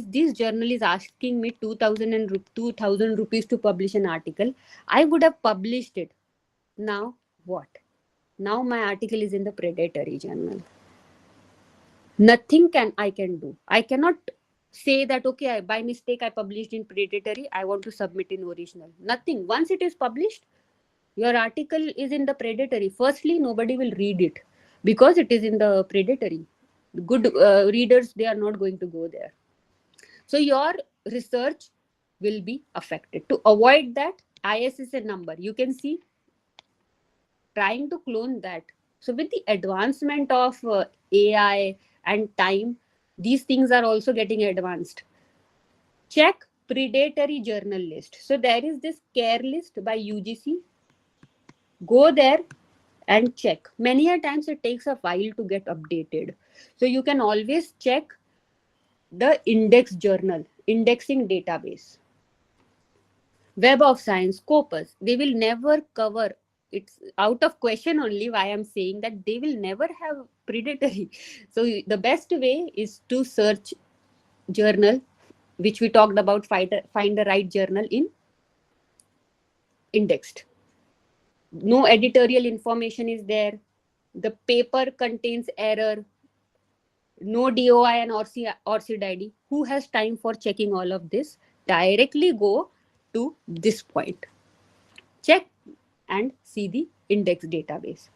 this journal is asking me 2,000 rupees to publish an article, I would have published it. Now what? Now my article is in the predatory journal. Nothing I can do. I cannot say that, okay, by mistake I published in predatory, I want to submit in original. Nothing. Once it is published, your article is in the predatory. Firstly, nobody will read it because it is in the predatory. Good readers, they are not going to go there. So your research will be affected. To avoid that, ISSN number, you can see, trying to clone that. So with the advancement of AI and time, these things are also getting advanced. Check predatory journal list. So there is this care list by UGC. Go there and check. Many a times it takes a while to get updated. So you can always check the index journal, indexing database. Web of Science, Scopus, they will never cover. It's out of question only why I'm saying that they will never have predatory. So the best way is to search journal, which we talked about, find the right journal in indexed. No editorial information is there. The paper contains error. No DOI and ORCID ID. Who has time for checking all of this? Directly go to this point. Check and see the index database.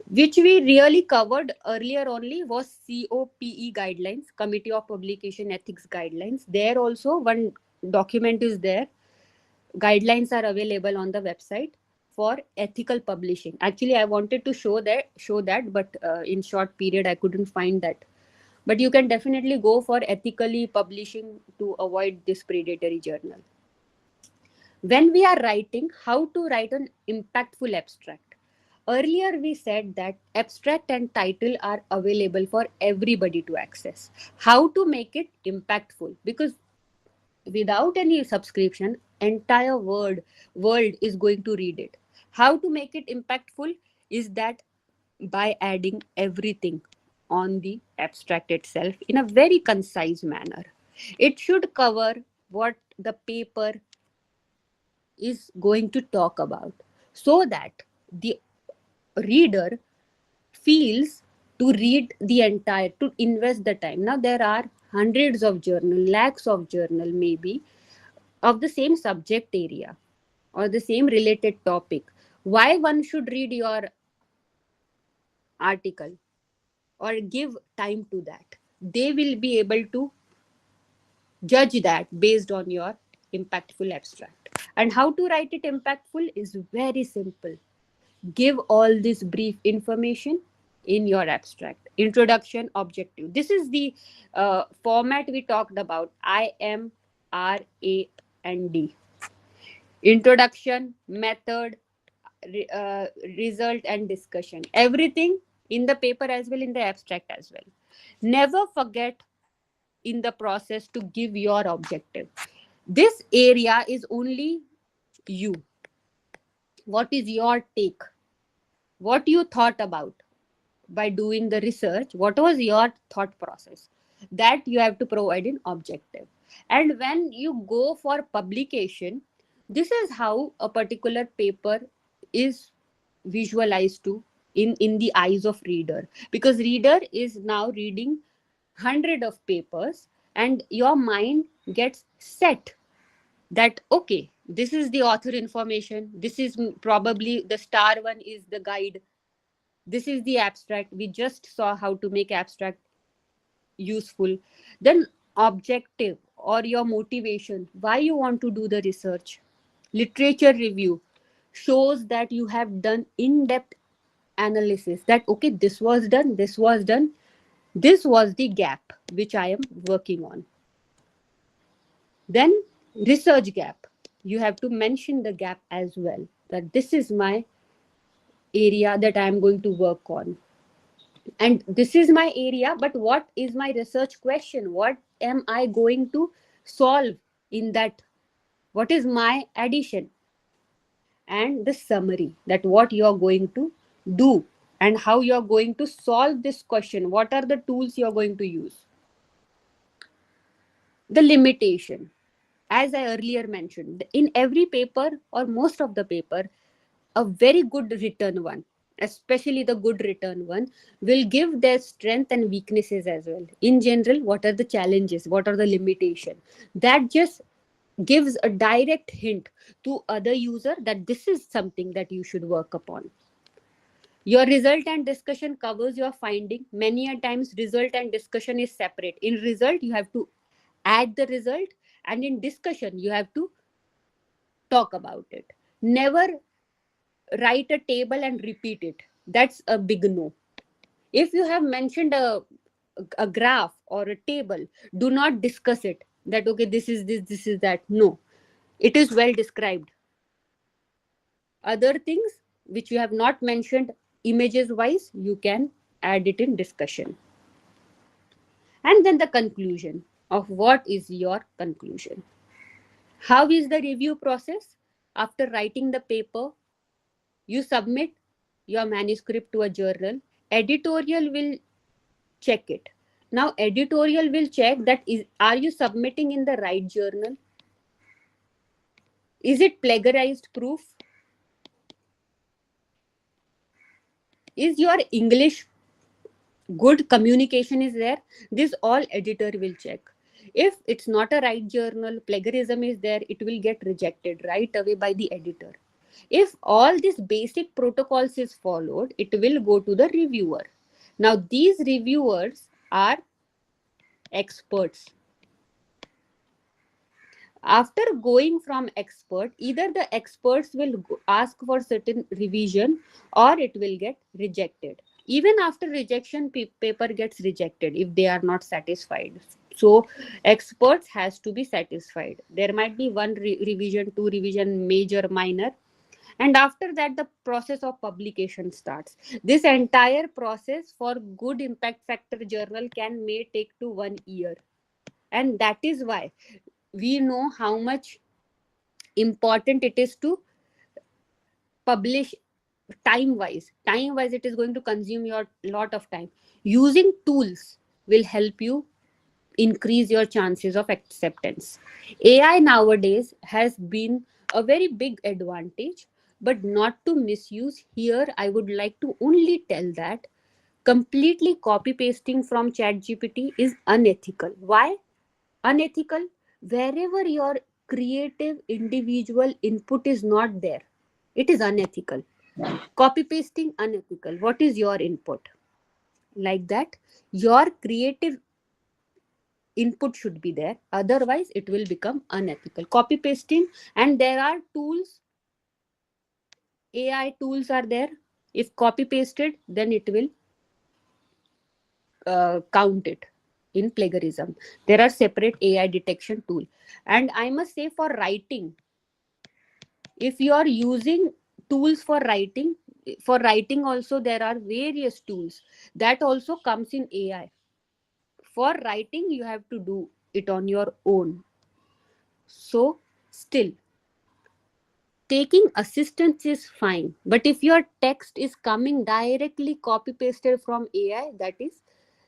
Which we really covered earlier only was COPE guidelines, Committee of Publication Ethics Guidelines. There also one document is there. Guidelines are available on the website for ethical publishing. Actually, I wanted to show that, but in short period, I couldn't find that. But you can definitely go for ethically publishing to avoid this predatory journal. When we are writing, how to write an impactful abstract. Earlier, we said that abstract and title are available for everybody to access. How to make it impactful? Because without any subscription, entire world is going to read it. How to make it impactful is that by adding everything on the abstract itself in a very concise manner. It should cover what the paper is going to talk about, so that the reader feels to read the entire, to invest the time. Now there are hundreds of journal, lakhs of journal maybe, of the same subject area or the same related topic. Why one should read your article or give time to that? They will be able to judge that based on your impactful abstract. And how to write it impactful is very simple. Give all this brief information in your abstract. Introduction, objective. This is the format we talked about. I, M, R, A, and D. Introduction, method, result, and discussion. Everything in the paper as well, in the abstract as well. Never forget in the process to give your objective. This area is only you. What is your take? What you thought about by doing the research? What was your thought process? That you have to provide an objective. And when you go for publication, this is how a particular paper is visualized to in the eyes of reader, because reader is now reading hundred of papers, and your mind gets set that okay, this is the author information, this is probably the star one is the guide, this is the abstract, we just saw how to make abstract useful. Then objective or your motivation, why you want to do the research. Literature review shows that you have done in-depth analysis, that okay, this was done, this was done, this was the gap which I am working on. Then research gap, you have to mention the gap as well, that this is my area that I am going to work on, and this is my area, but what is my research question, what am I going to solve in that, what is my addition. And the summary, that what you are going to do and how you are going to solve this question, what are the tools you are going to use. The limitation, as I earlier mentioned, in every paper or most of the paper, a very good written one, especially the good written one, will give their strength and weaknesses as well. In general, what are the challenges, what are the limitations, that just gives a direct hint to other user that this is something that you should work upon. Your result and discussion covers your finding. Many a times result and discussion is separate. In result, you have to add the result, and in discussion, you have to talk about it. Never write a table and repeat it. That's a big no. If you have mentioned a graph or a table, do not discuss it, that okay, this is this is that. No, it is well described. Other things which you have not mentioned images wise, you can add it in discussion. And then the conclusion of what is your conclusion. How is the review process? After writing the paper, you submit your manuscript to a journal. Editorial will check it. Now editorial will check that are you submitting in the right journal? Is it plagiarized proof? Is your English good, communication is there? This all editor will check. If it's not a right journal, plagiarism is there, it will get rejected right away by the editor. If all these basic protocols is followed, it will go to the reviewer. Now these reviewers are experts. After going from expert, either the experts will ask for certain revision or it will get rejected. Even after rejection, paper gets rejected if they are not satisfied. So experts has to be satisfied. There might be one revision, two revision, major, minor, And after that, the process of publication starts. This entire process for good impact factor journal may take to 1 year. And that is why we know how much important it is to publish time wise. It is going to consume your lot of time. Using tools will help you increase your chances of acceptance. AI nowadays has been a very big advantage, but not to misuse. Here I would like to only tell that completely copy pasting from ChatGPT is unethical. Why unethical? Wherever your creative individual input is not there, it is unethical. Copy pasting unethical. What is your input? Like that, your creative input should be there, otherwise it will become unethical. Copy pasting, and there are tools, AI tools are there. If copy pasted, then it will count it in plagiarism. There are separate AI detection tool. And I must say, for writing, if you are using tools for writing also there are various tools that also comes in AI. For writing you have to do it on your own. So still, taking assistance is fine, but if your text is coming directly copy pasted from AI, that is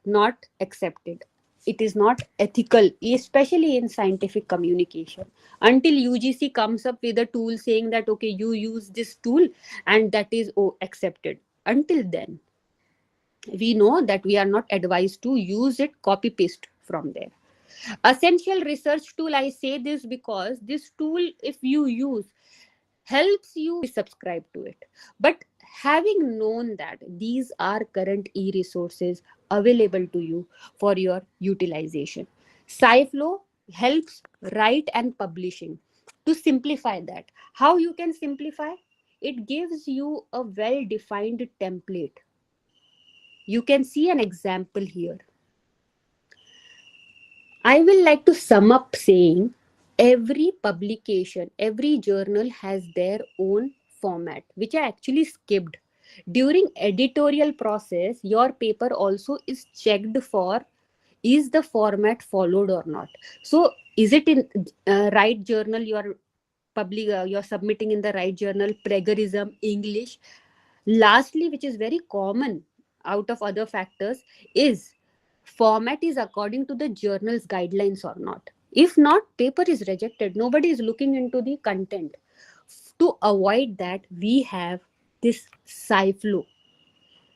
not accepted. It is not ethical, especially in scientific communication, until UGC comes up with a tool saying that okay, you use this tool and that is accepted. Until then, we know that we are not advised to use it copy paste from there. Essential research tool, I say this because this tool, if you use, helps you subscribe to it. But having known that these are current e-resources available to you for your utilization, Sciflow helps write and publishing. To simplify that, how you can simplify? It gives you a well-defined template. You can see an example here. I will like to sum up saying every publication, every journal has their own format, which I actually skipped. During editorial process, your paper also is checked for is the format followed or not. So is it in right journal you're submitting in the right journal, plagiarism, English. Lastly, which is very common out of other factors, is format is according to the journal's guidelines or not. If not, paper is rejected. Nobody is looking into the content. To avoid that, we have this Sciflow.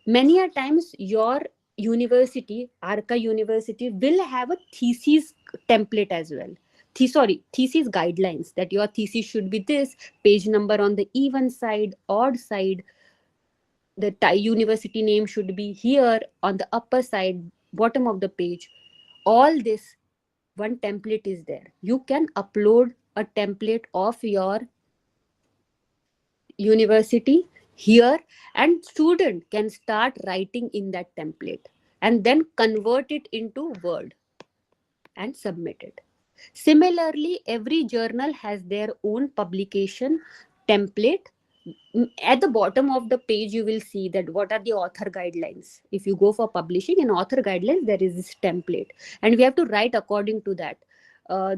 Many a times your university, ARKA University, will have a thesis template as well. Thesis guidelines, that your thesis should be this, page number on the even side, odd side, the university name should be here on the upper side, bottom of the page. All this, one template is there. You can upload a template of your university here, and student can start writing in that template and then convert it into Word and submit it. Similarly, every journal has their own publication template. At the bottom of the page you will see that what are the author guidelines. If you go for publishing, in author guidelines there is this template, and we have to write according to that.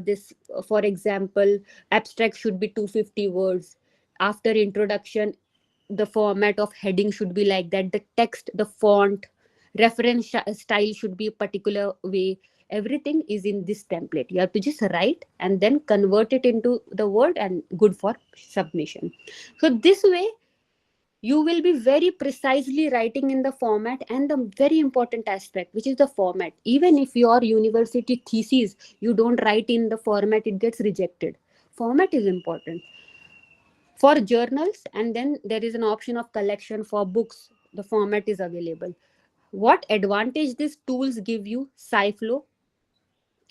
This For example, abstract should be 250 words. After introduction, the format of heading should be like that. The text, the font, reference style should be a particular way. Everything is in this template. You have to just write and then convert it into the Word and good for submission. So this way you will be very precisely writing in the format. And the very important aspect, which is the format, even if your university thesis you don't write in the format, it gets rejected. Format is important for journals. And then there is an option of collection. For books, the format is available. What advantage these tools give you? Sciflow,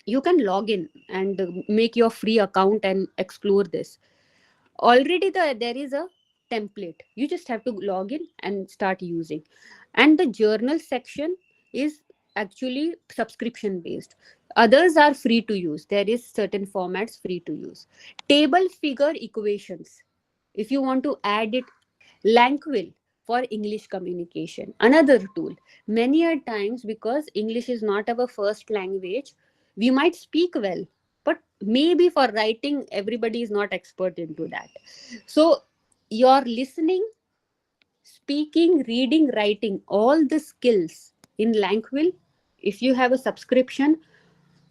you can log in and make your free account and explore this. Already there is a template. You just have to log in and start using. And the journal section is actually subscription based. Others are free to use. There is certain formats free to use. Table figure equations, If you want to add it, LANQUILL for English communication, another tool. Many a times, because English is not our first language, we might speak well, but maybe for writing, everybody is not expert into that. So your listening, speaking, reading, writing, all the skills in LANQUILL, if you have a subscription,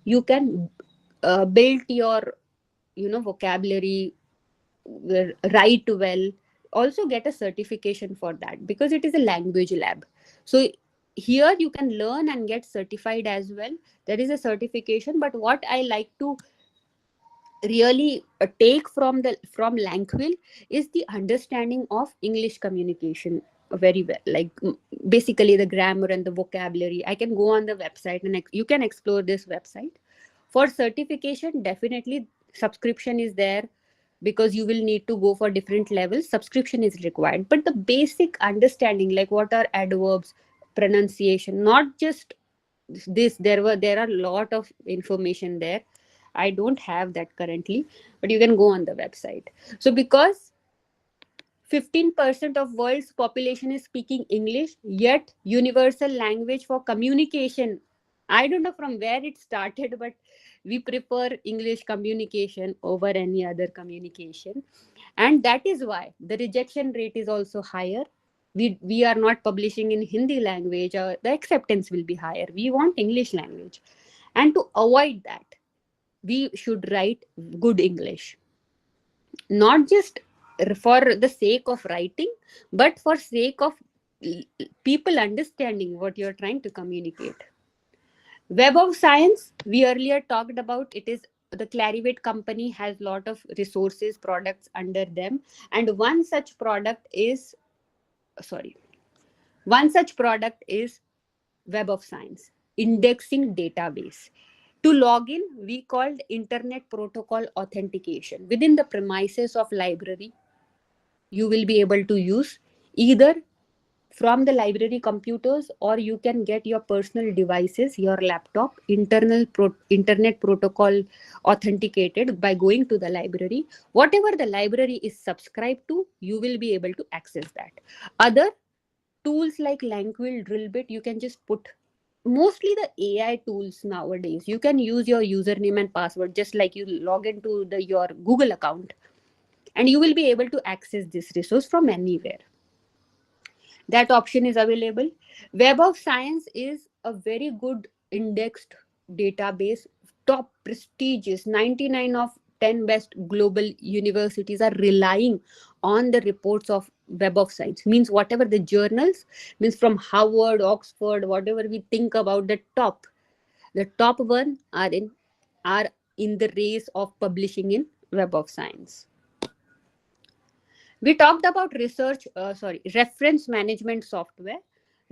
you can build your vocabulary, write well, also get a certification for that, because it is a language lab. So here you can learn and get certified as well. There is a certification, but what I like to really take from LANQUILL is the understanding of English communication very well, like basically the grammar and the vocabulary. I can go on the website and you can explore this website. For certification, definitely subscription is there, because you will need to go for different levels. Subscription is required, but the basic understanding, like what are adverbs, pronunciation, not just this, there are a lot of information there. I don't have that currently, but you can go on the website. So because 15% of world's population is speaking English, yet universal language for communication, I don't know from where it started, but we prefer English communication over any other communication. And that is why the rejection rate is also higher. We are not publishing in Hindi language, or the acceptance will be higher. We want English language. And to avoid that, we should write good English. Not just for the sake of writing, but for sake of people understanding what you're trying to communicate. Web of Science, we earlier talked about. It is the Clarivate company has lot of resources, products under them, and one such product is Web of Science indexing database. To log in, we called Internet Protocol Authentication. Within the premises of library, you will be able to use either from the library computers, or you can get your personal devices, your laptop, internet protocol authenticated by going to the library. Whatever the library is subscribed to, you will be able to access that. Other tools like LANQUILL, Drillbit, you can just put, mostly the AI tools nowadays, you can use your username and password just like you log into your Google account, and you will be able to access this resource from anywhere. That option is available. Web of Science is a very good indexed database, top prestigious. 99 of 10 best global universities are relying on the reports of Web of Science. Means whatever the journals, means from Harvard, Oxford, whatever we think about the top one are in the race of publishing in Web of Science. We talked about reference management software.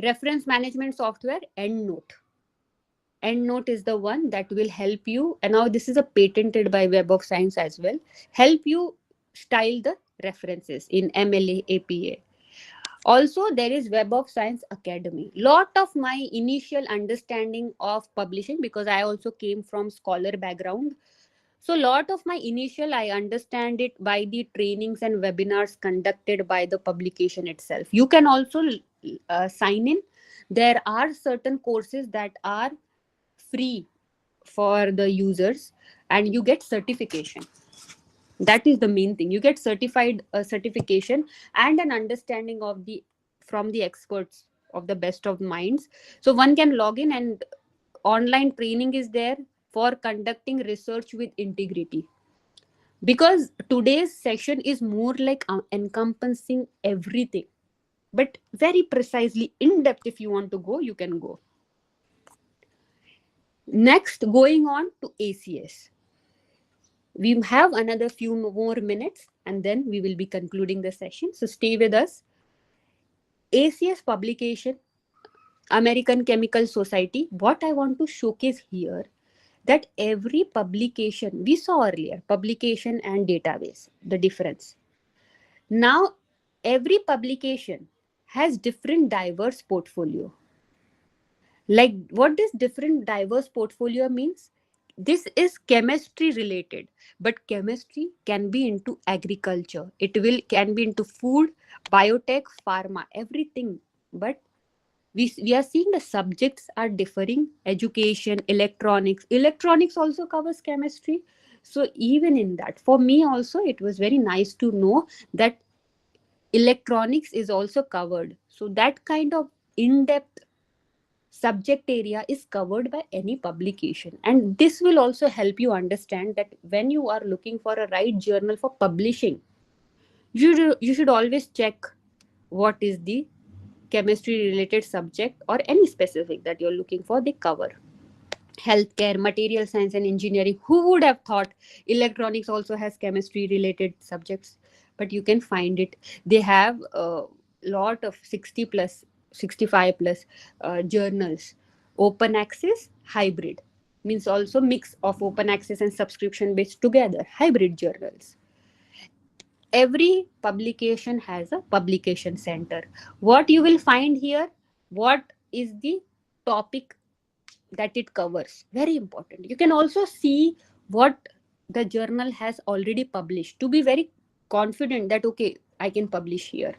Reference management software, EndNote. EndNote is the one that will help you, and now this is a patented by Web of Science as well, help you style the references in MLA, APA. Also, there is Web of Science Academy. Lot of my initial understanding of publishing, because I also came from scholar background, so a lot of my initial, I understand it by the trainings and webinars conducted by the publication itself. You can also sign in. There are certain courses that are free for the users, and you get certification. That is the main thing. You get certification and an understanding from the experts of the best of minds. So one can log in, and online training is there for conducting research with integrity, because today's session is more like encompassing everything, but very precisely in depth. If you want to go, you can go. Next, going on to ACS. We have another few more minutes, and then we will be concluding the session, so stay with us. ACS publication, American Chemical Society. What I want to showcase here, that every publication, we saw earlier, publication and database, the difference. Now, every publication has different diverse portfolio. Like, what does different diverse portfolio means? This is chemistry related, but chemistry can be into agriculture. It will can be into food, biotech, pharma, everything. But we are seeing the subjects are differing. Education, electronics also covers chemistry. So even in that, for me also, it was very nice to know that electronics is also covered. So that kind of in-depth subject area is covered by any publication, and this will also help you understand that when you are looking for a right journal for publishing, you should always check what is the chemistry related subject or any specific that you're looking for. They cover healthcare, material science and engineering. Who would have thought electronics also has chemistry related subjects? But you can find it. They have a lot of 60 plus 65 plus journals. Open access, hybrid, means also mix of open access and subscription based together, hybrid journals. Every publication has a publication center. What you will find here, what is the topic that it covers, very important. You can also see what the journal has already published to be very confident that okay, I can publish here.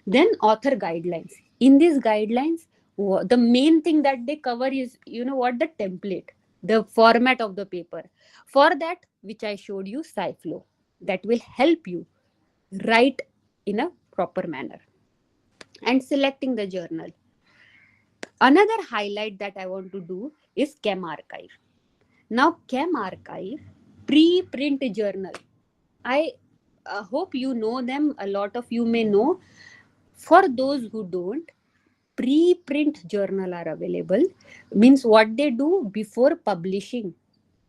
Then author guidelines. In these guidelines, the main thing that they cover is, you know what, the template, the format of the paper. For that, which I showed you, Sciflow, that will help you write in a proper manner. And selecting the journal. Another highlight that I want to do is Chem Archive. Now, Chem Archive, pre-print journal. I hope you know them. A lot of you may know. For those who don't, pre-print journal are available. Means what they do before publishing.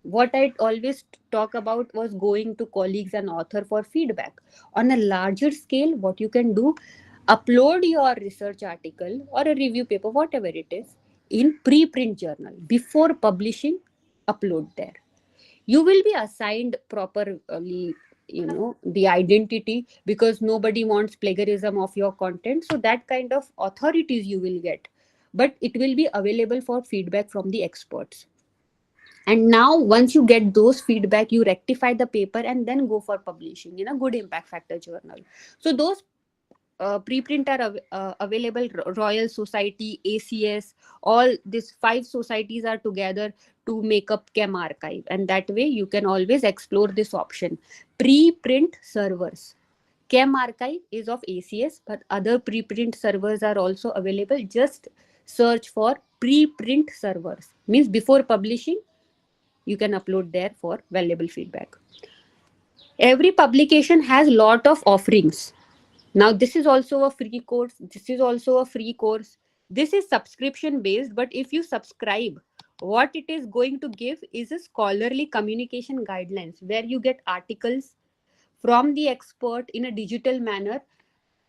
What I always talk about was going to colleagues and author for feedback. On a larger scale, what you can do, upload your research article or a review paper, whatever it is, in pre-print journal. Before publishing, upload there. You will be assigned properly, the identity, because nobody wants plagiarism of your content. So that kind of authorities you will get, but it will be available for feedback from the experts. And now once you get those feedback, you rectify the paper and then go for publishing in a good impact factor journal. So those preprint are available. Royal Society, ACS, all these 5 societies are together to make up Chem Archive, and that way you can always explore this option. Preprint servers. Chem Archive is of ACS, but other preprint servers are also available. Just search for preprint servers. Means before publishing, you can upload there for valuable feedback. Every publication has lot of offerings. Now, this is also a free course. This is also a free course. This is subscription based, but if you subscribe, what it is going to give is a scholarly communication guidelines where you get articles from the expert in a digital manner,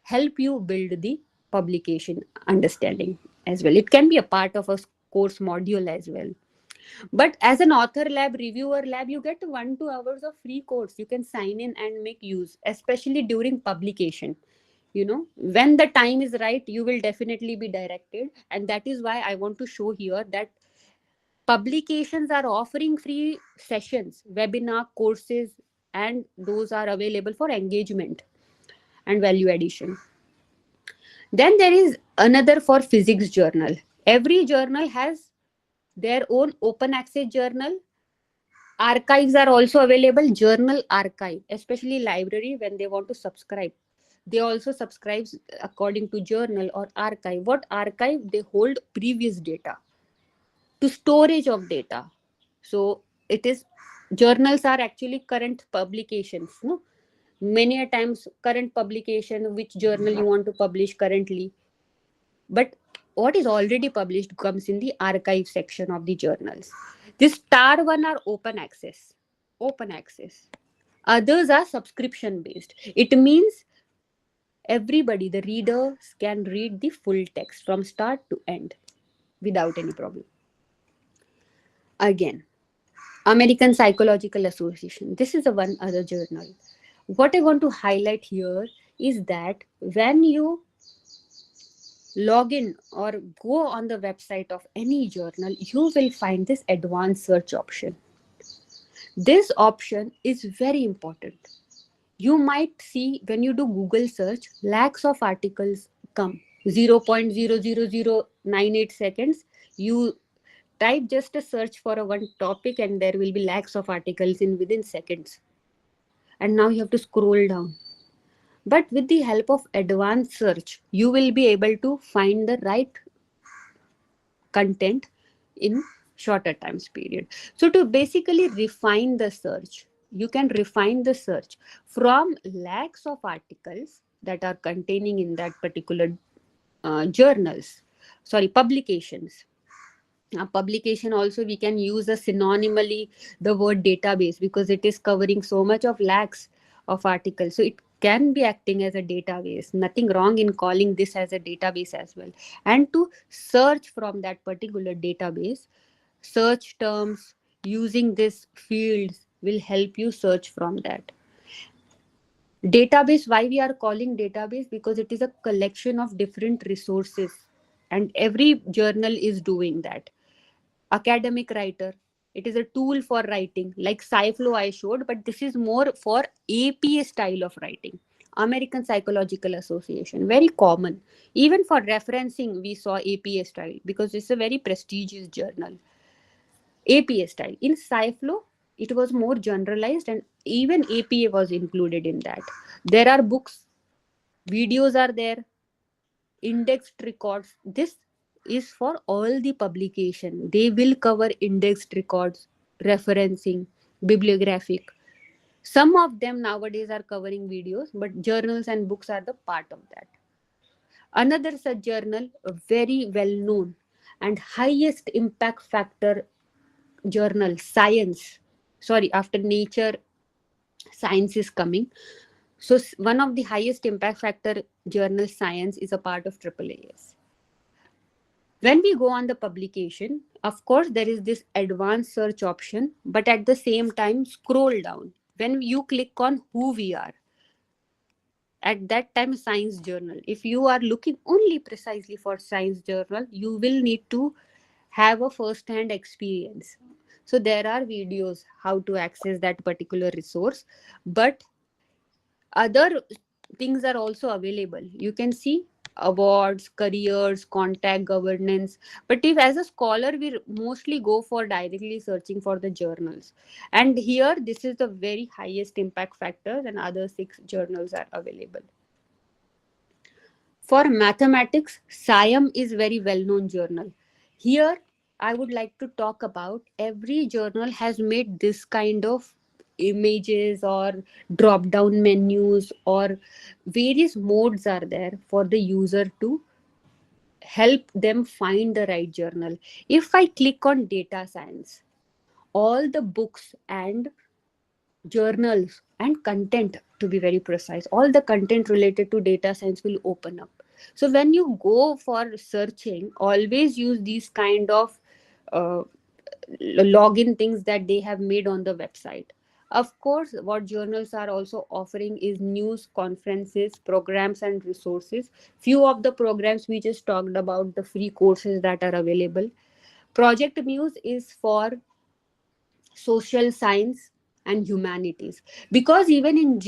help you build the publication understanding as well. It can be a part of a course module as well. But as an author lab, reviewer lab, you get 1-2 hours of free course. You can sign in and make use, especially during publication. When the time is right, you will definitely be directed. And that is why I want to show here that publications are offering free sessions, webinar courses, and those are available for engagement and value addition. Then there is another for physics journal. Every journal has their own open access journal. Archives are also available. Journal archive, especially library, when they want to subscribe, they also subscribe according to journal or archive. What archive? They hold previous data to storage of data. So it is, journals are actually current publications. No, many a times current publication, which journal you want to publish currently, but what is already published comes in the archive section of the journals. This star one are open access. Others are subscription based. It means everybody, the readers, can read the full text from start to end without any problem. Again, American Psychological Association. This is a one other journal. What I want to highlight here is that when you log in or go on the website of any journal, you will find this advanced search option. This option is very important. You might see when you do Google search, lakhs of articles come. 0.00098 seconds. You type just a search for a one topic and there will be lakhs of articles in within seconds. And now you have to scroll down. But with the help of advanced search, you will be able to find the right content in shorter time period. So to basically refine the search, you can refine the search from lakhs of articles that are containing in that particular publications. Publication also, we can use a synonymally the word database, because it is covering so much of lakhs of articles, so it can be acting as a database. Nothing wrong in calling this as a database as well. And to search from that particular database, search terms using this fields will help you search from that database. Why we are calling database? Because it is a collection of different resources, and every journal is doing that. Academic writer, it is a tool for writing, like Sciflow I showed, but this is more for APA style of writing. American Psychological Association, very common. Even for referencing, we saw APA style because it's a very prestigious journal. APA style. In Sciflow, it was more generalized, and even APA was included in that. There are books, videos are there, indexed records. This is for all the publication. They will cover indexed records, referencing, bibliographic. Some of them nowadays are covering videos, but journals and books are the part of that. Another such journal, very well known and highest impact factor journal, science. Sorry, after nature, science is coming. So one of the highest impact factor journal, science, is a part of AAAS. When we go on the publication, of course, there is this advanced search option, but at the same time, scroll down. When you click on who we are, at that time, science journal. If you are looking only precisely for science journal, you will need to have a first-hand experience. So there are videos how to access that particular resource, but other things are also available. You can see awards, careers, contact, governance. But if as a scholar, we mostly go for directly searching for the journals. And here, this is the very highest impact factors, and other 6 journals are available. For mathematics, SIAM is very well-known journal. Here, I would like to talk about every journal has made this kind of images or drop-down menus, or various modes are there for the user to help them find the right journal. If I click on data science, all the books and journals and content, to be very precise, all the content related to data science will open up. So when you go for searching, always use these kind of uh, login things that they have made on the website. Of course, what journals are also offering is news, conferences, programs, and resources. Few of the programs we just talked about, the free courses that are available. Project Muse is for social science and humanities, because even in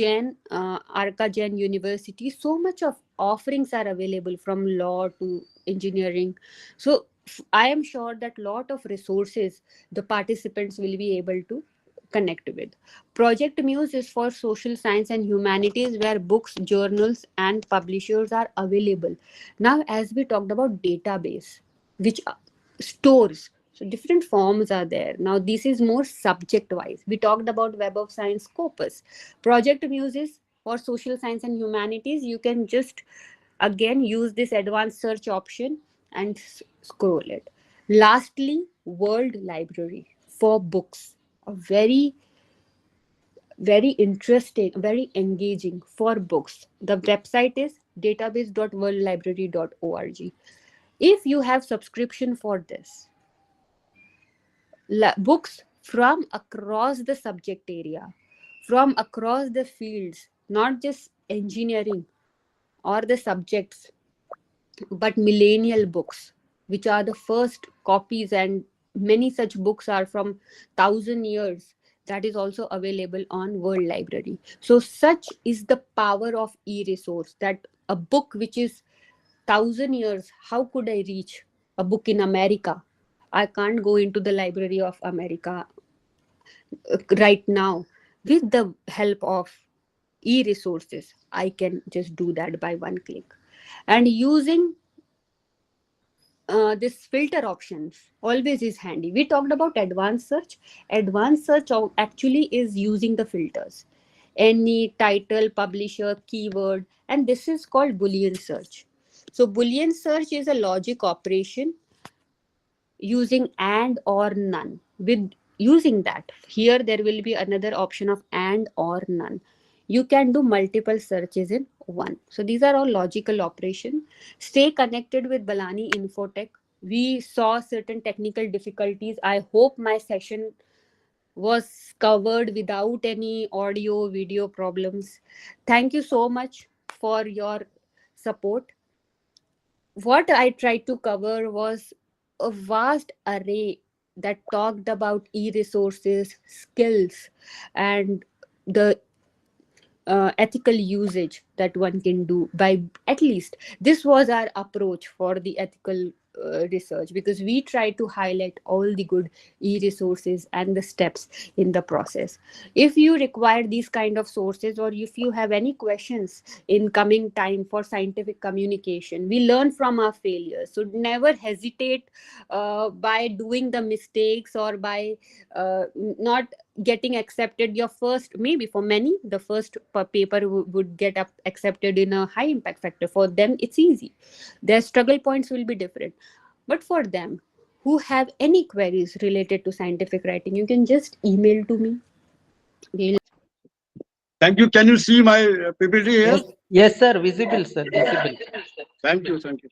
ARKA JAIN University, so much of offerings are available, from law to engineering. So I am sure that lot of resources the participants will be able to connect with. Project Muse is for social science and humanities, where books, journals, and publishers are available. Now, as we talked about database, which stores, so different forms are there. Now this is more subject wise. We talked about Web of Science corpus. Project Muse is for social science and humanities. You can just again use this advanced search option and scroll it. Lastly, World Library for books, a very interesting, very engaging for books. The website is database.worldlibrary.org. If you have subscription for this, books from across the subject area, from across the fields, not just engineering or the subjects, but millennial books, which are the first copies, and many such books are from 1,000 years, that is also available on World Library. So such is the power of e-resource, that a book which is 1,000 years, how could I reach a book in America? I can't go into the Library of America right now. With the help of e-resources, I can just do that by one click. And using this filter options always is handy. We talked about advanced search. Advanced search actually is using the filters, any title, publisher, keyword, and this is called Boolean search. So Boolean search is a logic operation using and or none. With using that, here there will be another option of and or none. You can do multiple searches in one. So these are all logical operations. Stay connected with Balani Infotech. We saw certain technical difficulties. I hope my session was covered without any audio video problems. Thank you so much for your support. What I tried to cover was a vast array that talked about e-resources, skills, and the ethical usage that one can do. By at least this was our approach for the ethical research, because we try to highlight all the good e-resources and the steps in the process. If you require these kind of sources, or if you have any questions in coming time for scientific communication, we learn from our failures, so never hesitate by doing the mistakes, or by not getting accepted your first. Maybe for many the first paper would get accepted in a high impact factor. For them it's easy, their struggle points will be different. But for them who have any queries related to scientific writing, you can just email to me. We'll Thank you. Can you see my PPT here? Yes, yes, sir. Visible, sir. Visible. Thank you. Thank you.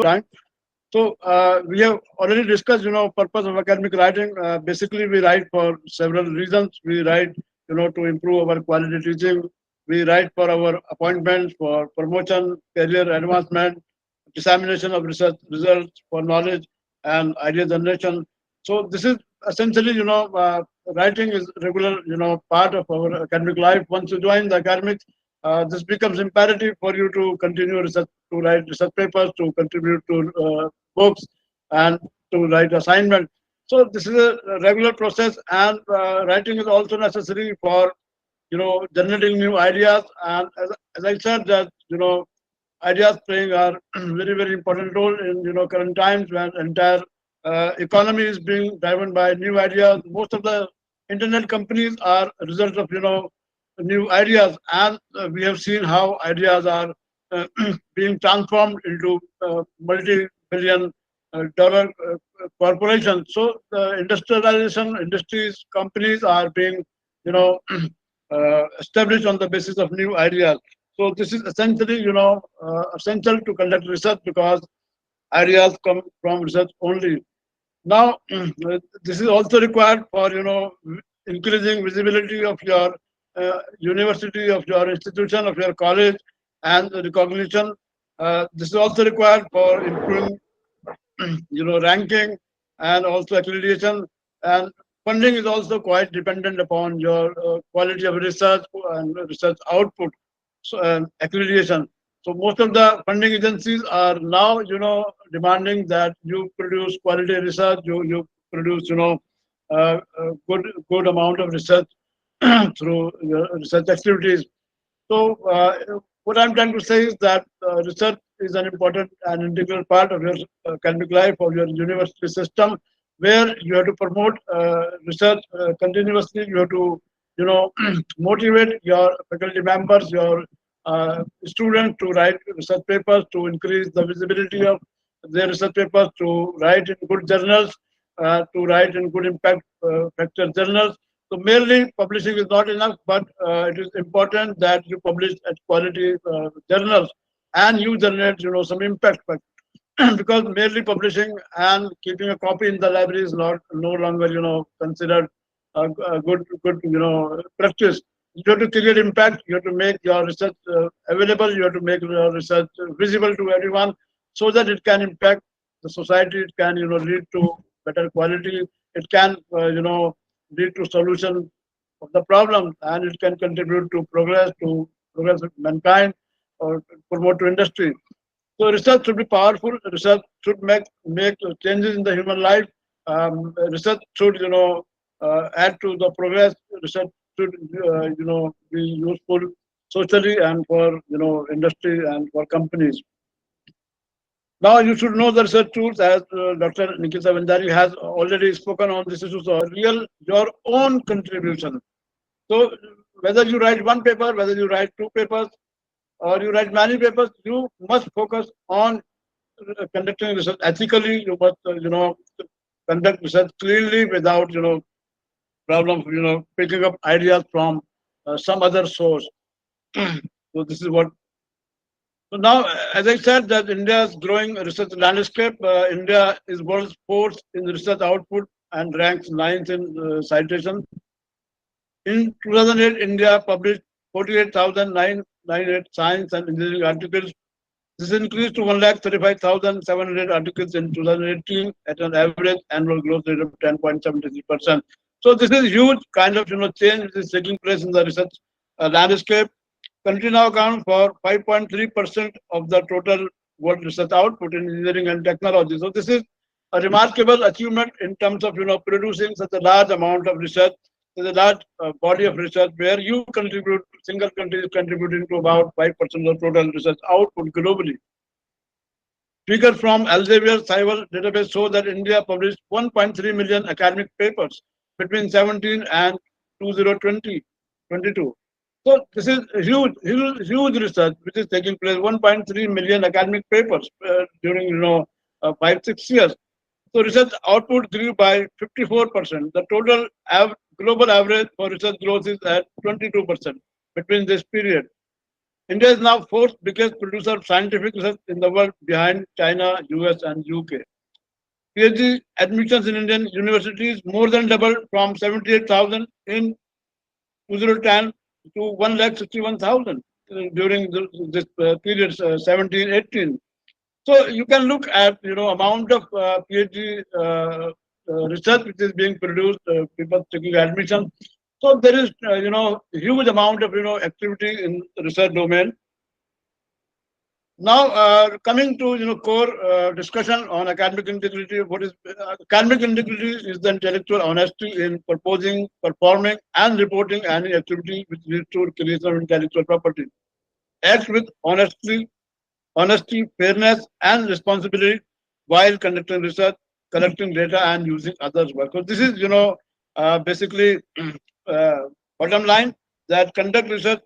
Thank you. So we have already discussed, purpose of academic writing. Basically, we write for several reasons. We write, to improve our quality teaching. We write for our appointments, for promotion, career advancement, dissemination of research results, for knowledge and idea generation. So this is essentially, writing is regular, part of our academic life. Once you join the academics, this becomes imperative for you to continue research, to write research papers, to contribute to books, and to write assignments. So this is a regular process, and writing is also necessary for, generating new ideas. And as I said, that ideas playing a very, very important role in current times, when entire economy is being driven by new ideas. Most of the internet companies are a result of new ideas, and we have seen how ideas are being transformed into multi-billion dollar corporations. So the industrialization industries, companies are being established on the basis of new ideas. So this is essentially essential to conduct research, because ideas come from research only. Now, this is also required for increasing visibility of your university, of your institution, of your college, and the recognition. This is also required for improving, ranking, and also accreditation. And funding is also quite dependent upon your quality of research and research output. So, accreditation. So most of the funding agencies are now, demanding that you produce quality research, you produce, a good amount of research through your research activities. So what I'm trying to say is that research is an important and integral part of your academic life, of your university system, where you have to promote research continuously. You have to, motivate your faculty members, your students to write research papers, to increase the visibility of their research papers, to write in good journals, to write in good impact factor journals. So merely publishing is not enough, but it is important that you publish at quality journals, and you generate, some impact. But because merely publishing and keeping a copy in the library is not no longer, considered a good, practice. You have to create impact. You have to make your research available. You have to make your research visible to everyone, so that it can impact the society. It can, lead to better quality. It can, lead to solution of the problem, and it can contribute to progress of mankind, or promote to industry. So research should be powerful. Research should make changes in the human life. Research should, add to the progress. Research should, be useful socially and for, industry and for companies. Now you should know the research tools, as Dr. Nikita Bandari has already spoken on this issue. So your own contribution. So whether you write one paper, whether you write two papers, or you write many papers, you must focus on conducting research ethically. You must, conduct research cleanly without, problems, picking up ideas from some other source. So this is what. So now, as I said, that India's growing research landscape, India is world's fourth in research output and ranks ninth in citation. In 2008, India published 48,998 science and engineering articles. This increased to 135,700 articles in 2018 at an average annual growth rate of 10.73%. So this is huge kind of, change which is taking place in the research landscape. Country now accounts for 5.3% of the total world research output in engineering and technology. So this is a remarkable achievement in terms of, producing such a large amount of research. There's a large body of research where you contribute, single country is contributing to about 5% of total research output globally. Figures from Elsevier Cyber database show that India published 1.3 million academic papers between 17 and 2022. So this is huge research which is taking place. 1.3 million academic papers during 5-6 years. So research output grew by 54%. The total global average for research growth is at 22% between this period. India is now fourth biggest producer of scientific research in the world, behind China, US, and UK. PhD admissions in Indian universities more than doubled from 78,000 in 2010 to 161,000 during this period 17-18. So you can look at amount of PhD research which is being produced, people taking admission. So there is huge amount of activity in the research domain. Now coming to core discussion on academic integrity. What is academic integrity? Is the intellectual honesty in proposing, performing, and reporting any activity which leads to creation of intellectual property. Act with honesty, fairness, and responsibility while conducting research, collecting data, and using others' work. So this is, basically bottom line, that conduct research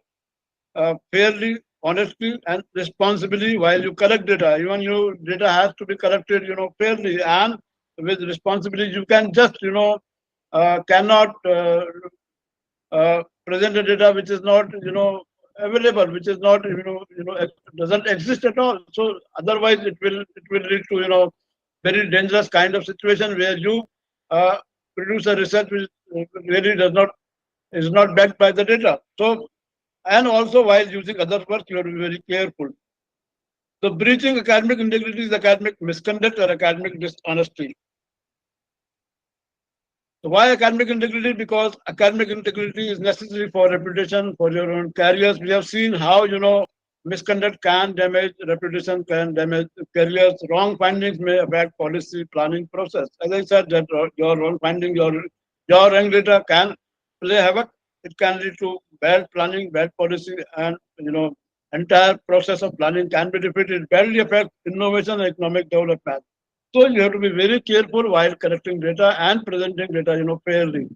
fairly, honestly, and responsibly while you collect data. Even your data has to be collected, fairly and with responsibility. You can just, cannot present the data which is not, available, which is not, doesn't exist at all. So otherwise, it will lead to, very dangerous kind of situation where you produce a research which really is not backed by the data. So, and also while using other work, you have to be very careful. So breaching academic integrity is academic misconduct or academic dishonesty. So why academic integrity? Because academic integrity is necessary for reputation, for your own careers. We have seen how, misconduct can damage reputation, can damage careers. Wrong findings may affect policy planning process. As I said, that your wrong finding, your wrong data can play havoc. It can lead to bad planning, bad policy, and entire process of planning can be defeated. Badly affect innovation and economic development. So you have to be very careful while collecting data and presenting data, fairly.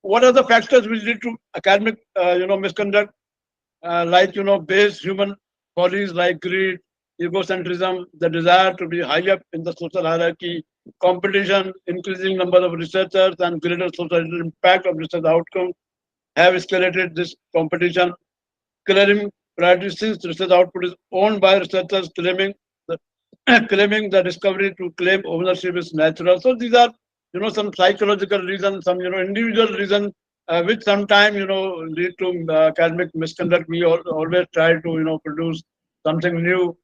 What are the factors which lead to academic, misconduct? Like, base human follies like greed, egocentrism, the desire to be high up in the social hierarchy, competition, increasing number of researchers, and greater social impact of research outcomes have escalated this competition. Claiming priority, since research output is owned by researchers, claiming the discovery to claim ownership is natural. So these are, some psychological reasons, some, individual reasons which sometime, lead to academic misconduct. We always try to, produce something new,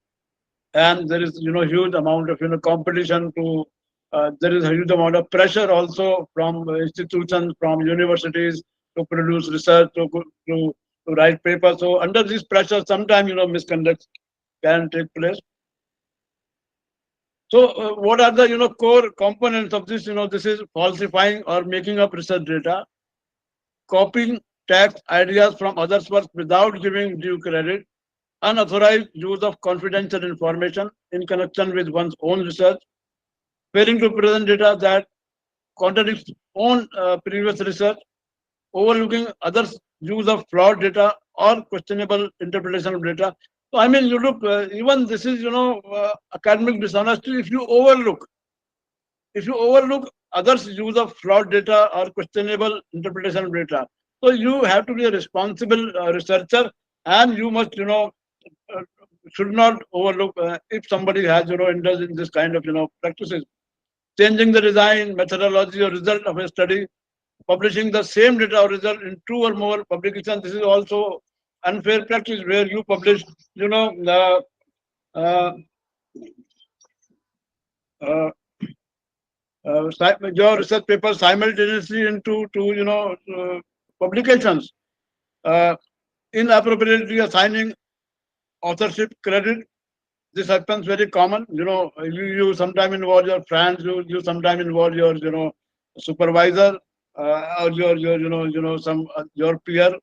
and there is, huge amount of, competition to, there is a huge amount of pressure also from institutions, from universities to produce research, to write papers. So under this pressure, sometimes, misconduct can take place. So what are the, core components of this? This is falsifying or making up research data, copying text ideas from others' work without giving due credit, unauthorized use of confidential information in connection with one's own research, failing to present data that contradicts own previous research, overlooking others' use of flawed data or questionable interpretation of data. So, I mean, you look, even this is, academic dishonesty. If you overlook others' use of flawed data or questionable interpretation of data, so you have to be a responsible researcher, and you must, uh, should not overlook if somebody has, indulged in this kind of, practices. Changing the design, methodology, or result of a study, publishing the same data or result in two or more publications. This is also unfair practice where you publish, uh, uh, your research papers simultaneously into two, publications, uh, inappropriately assigning authorship credit. This happens very common. You sometimes involve your friends, you sometimes involve your, supervisor, or your, some your peer,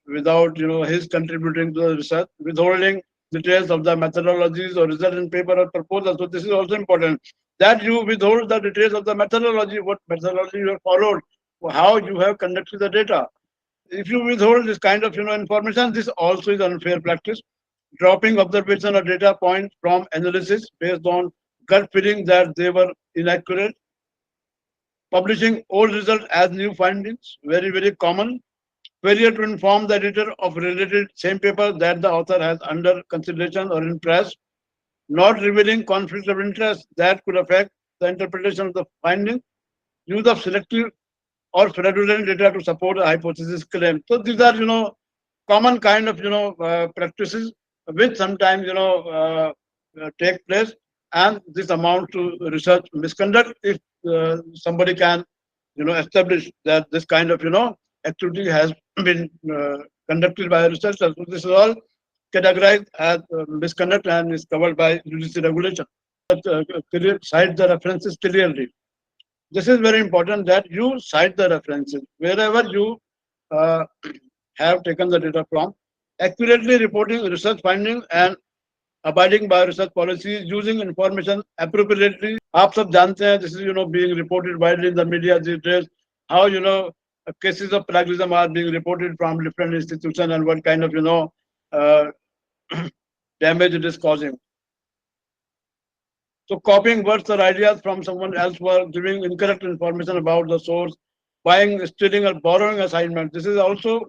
without, his contributing to the research, withholding details of the methodologies or result in paper or proposal. So this is also important that you withhold the details of the methodology, what methodology you have followed, how you have conducted the data. If you withhold this kind of, information, this also is unfair practice. Dropping observation or data points from analysis based on gut feeling that they were inaccurate, publishing old results as new findings, very, very common. Failure to inform the editor of related same paper that the author has under consideration or in press, not revealing conflicts of interest that could affect the interpretation of the finding, use of selective or fraudulent data to support a hypothesis claim. So these are, common kind of, practices which sometimes, take place, and this amounts to research misconduct if somebody can, establish that this kind of, activity has been conducted by a researcher. So this is all categorized as misconduct and is covered by judicial regulation. Cite the references clearly. This is very important that you cite the references wherever you uh, have taken the data from, accurately reporting research findings and abiding by research policies, using information appropriately. आप सब जानते हैं, this is, being reported widely in the media these days, how, cases of plagiarism are being reported from different institutions and what kind of, uh, damage it is causing. So copying words or ideas from someone else's work, giving incorrect information about the source, buying, stealing, or borrowing assignment. This is also,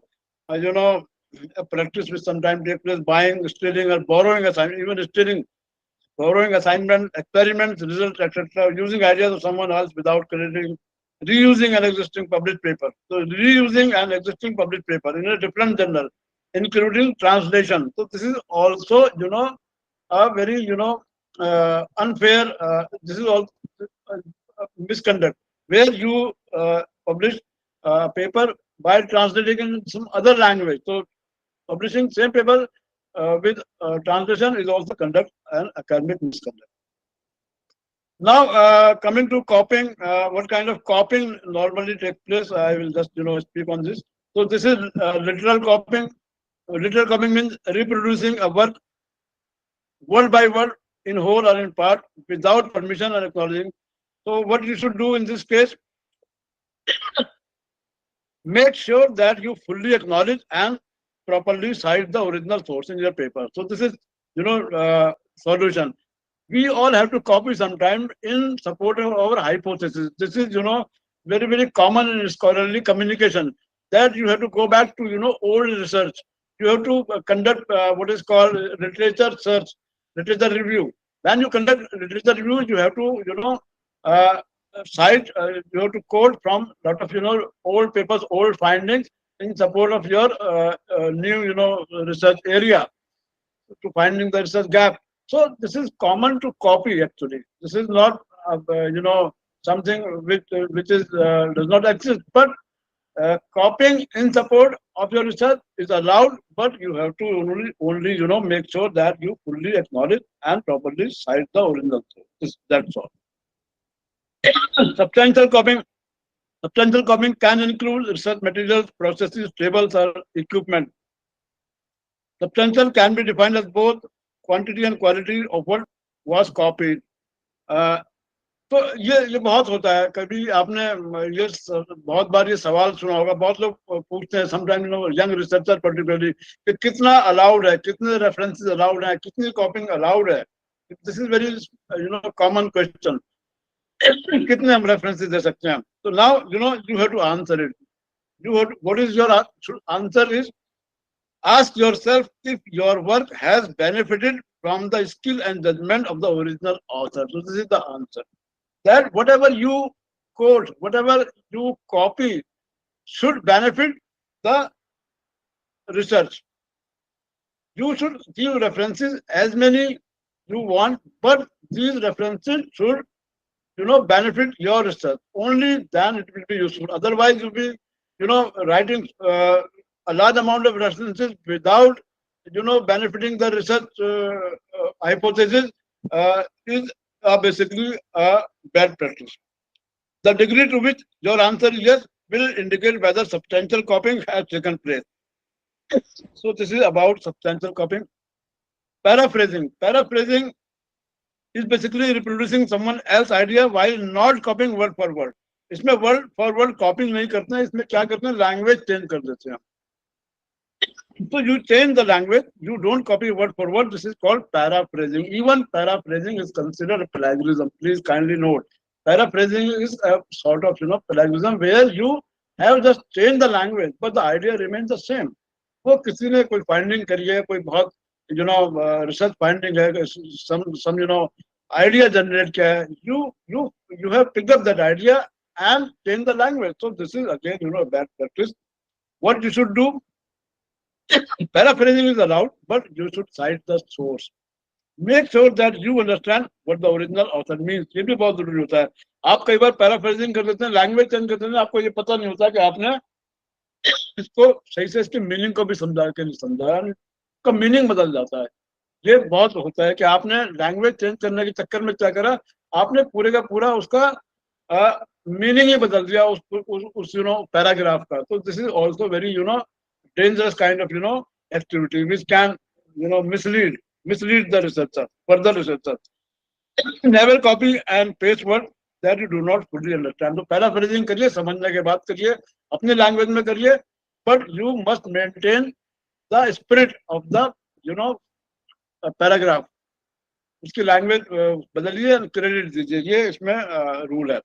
a practice which sometimes takes place. Buying, stealing, or borrowing assignment, even stealing, borrowing assignment, experiments, results, etc. Using ideas of someone else without crediting, reusing an existing published paper. So reusing an existing published paper in a different journal, including translation. So this is also, a very, unfair. This is also misconduct where you publish a paper by translating in some other language. So publishing same paper with translation is also conduct an academic misconduct. Now, coming to copying, what kind of copying normally takes place? I will just, speak on this. So this is literal copying. Literal copying means reproducing a work word by word, in whole or in part, without permission or acknowledging. So what you should do in this case, make sure that you fully acknowledge and properly cite the original source in your paper. So this is, solution. We all have to copy sometime in support of our hypothesis. This is, very, very common in scholarly communication, that you have to go back to, old research. You have to conduct what is called literature search, literature review. When you conduct literature review, you have to, cite, you have to quote from lot of old papers, old findings in support of your new research area to finding the research gap. So this is common to copy actually. This is not something which is does not exist, but copying in support of your research is allowed, but you have to only make sure that you fully acknowledge and properly cite the original source. That's all. Substantial copying. Substantial copying can include research materials, processes, tables, or equipment. Substantial can be defined as both quantity and quality of what was copied. तो ये बहुत होता है. कभी आपने ये बहुत बार ये सवाल सुना होगा. बहुत लोग पूछते हैं समटाइम यंग रिसर्चर पर्टिकुलरली कि कितना अलाउड है, कितने रेफरेंसेस अलाउड हैं, कितनी कॉपिंग अलाउड है. This is very common question. कितने हम रेफरेंसेस दे सकते हैं. तो now you have to answer it. What is your answer is ask yourself if your work has benefited from the skill and judgment of the original author. So this is the answer. That whatever you quote, whatever you copy should benefit the research. You should give references as many you want, but these references should benefit your research. Only then it will be useful. Otherwise you'll be writing a large amount of references without benefiting the research hypothesis is basically a bad practice. The degree to which your answer is yes will indicate whether substantial copying has taken place. So this is about substantial copying. Paraphrasing. Paraphrasing is basically reproducing someone else's idea while not copying word for word. इसमें word for word copying नहीं करते हैं. इसमें क्या करते हैं, language change कर देते हैं. So you change the language, you don't copy word for word. This is called paraphrasing. Even paraphrasing is considered plagiarism. Please kindly note. Paraphrasing is a sort of plagiarism where you have just changed the language, but the idea remains the same. वो किसी ने कोई finding करी है, कोई बहुत research finding है, some idea generate किया है. You have picked up that idea and change the language. So this is again a bad practice. What you should do, paraphrasing is allowed, but you should cite the source. Make sure that you understand what the original author means. ये भी बहुत जरूरी होता है. आप कई बार paraphrasing कर देते हैं, लैंग्वेज चेंज कर देते हैं, आपको ये पता नहीं होता कि आपने इसको सही से इसके मीनिंग को भी समझा के नहीं समझाया, का मीनिंग बदल जाता है. ये बहुत होता है कि आपने लैंग्वेज चेंज करने के चक्कर में क्या करा, आपने पूरे का पूरा उसका मीनिंग ही बदल दिया उस पैराग्राफ का. तो this is also very dangerous kind of activity which can mislead the researcher, further researcher. Never copy and paste word that you do not fully understand. तो paraphrasing करिए, समझने के बाद करिए, अपने लैंग्वेज में करिए, but you must maintain the spirit of the paragraph. उसकी लैंग्वेज बदलिए, क्रेडिट दीजिए. ये इसमें रूल है.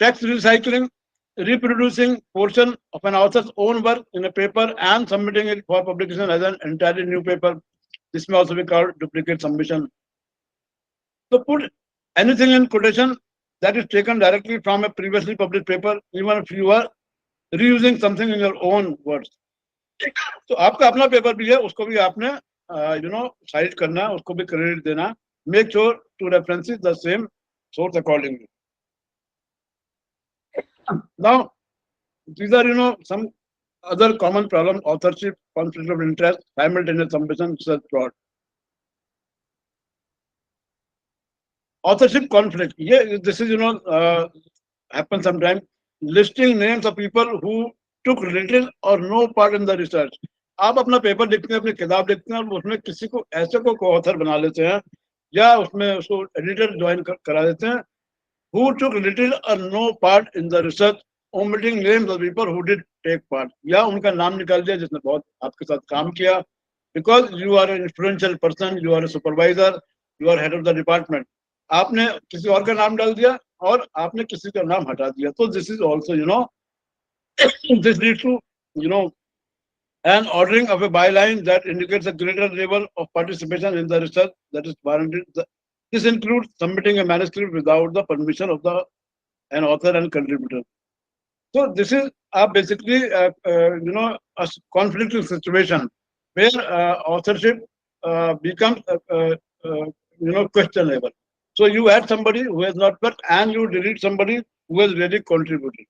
Text recycling. Reproducing portion of an author's own work in a paper and submitting it for publication as an entirely new paper. This may also be called duplicate submission. So put anything in quotation that is taken directly from a previously published paper, even if you are reusing something in your own words. तो आपका अपना paper भी है, उसको भी आपने site करना है, उसको भी क्रेडिट देना. Make sure to reference the same source accordingly. Now, these are some other common problems: authorship, conflict of interest, simultaneous submission, research fraud. Authorship conflict. Yeah, this is happens sometimes. Listing names of people who took little or no part in the research. आप अपना paper लिखते हैं, अपनी किताब लिखते हैं, और उसमें किसी को ऐसे को ऑथर बना लेते हैं, या उसमें उसको एडिटर ज्वाइन करा देते हैं, who took little or no part in the research, omitting names of people who did take part. या उनका नाम निकाल दिया जिसने बहुत आपके साथ काम किया, because you are an influential person, you are a supervisor, you are head of the department. आपने किसी और का नाम डाल दिया और आपने किसी का नाम हटा दिया. तो this is also this leads to an ordering of a byline that indicates a greater level of participation in the research that is warranted. This includes submitting a manuscript without the permission of the an author and contributor. So this is basically a conflicting situation where authorship becomes questionable. So you add somebody who has not worked and you delete somebody who has really contributed.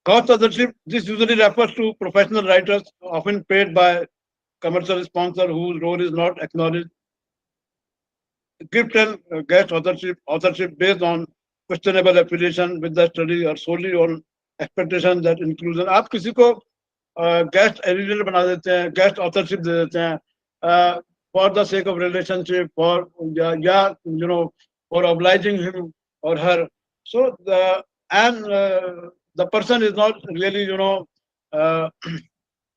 Cost authorship, this usually refers to professional writers often paid by commercial sponsor whose role is not acknowledged. Gift and guest authorship based on questionable affiliation with the study or solely on expectation that inclusion. आप किसी को guest editor बना देते हैं, guest authorship दे देते हैं for the sake of relationship, for for obliging him or her. So the person is not really uh,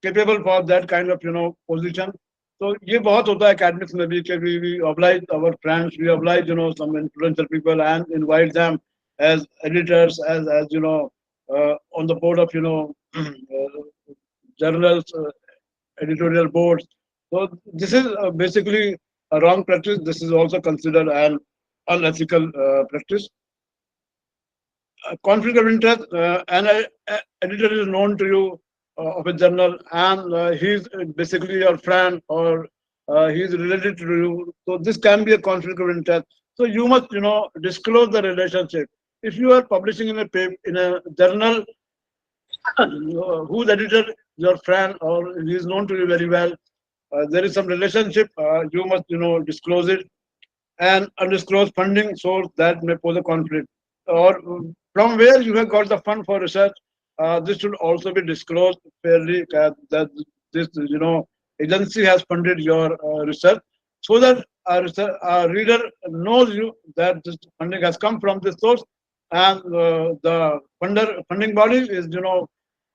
capable for that kind of position. So ये बहुत होता है academics में भी कि we oblige our friends, we oblige some influential people and invite them as editors, as on the board of journals, editorial boards. So this is basically a wrong practice. This is also considered an unethical practice. Conflict of interest, an editor is known to you of a journal and he's basically your friend or he's related to you. So this can be a conflict of interest. So you must, disclose the relationship. If you are publishing in a paper, in a journal whose editor your friend or he is known to you very well, there is some relationship, you must, disclose it. And undisclosed funding source that may pose a conflict. Or from where you have got the fund for research, this should also be disclosed fairly that this agency has funded your research, so that our reader knows you that this funding has come from this source, and the funding body is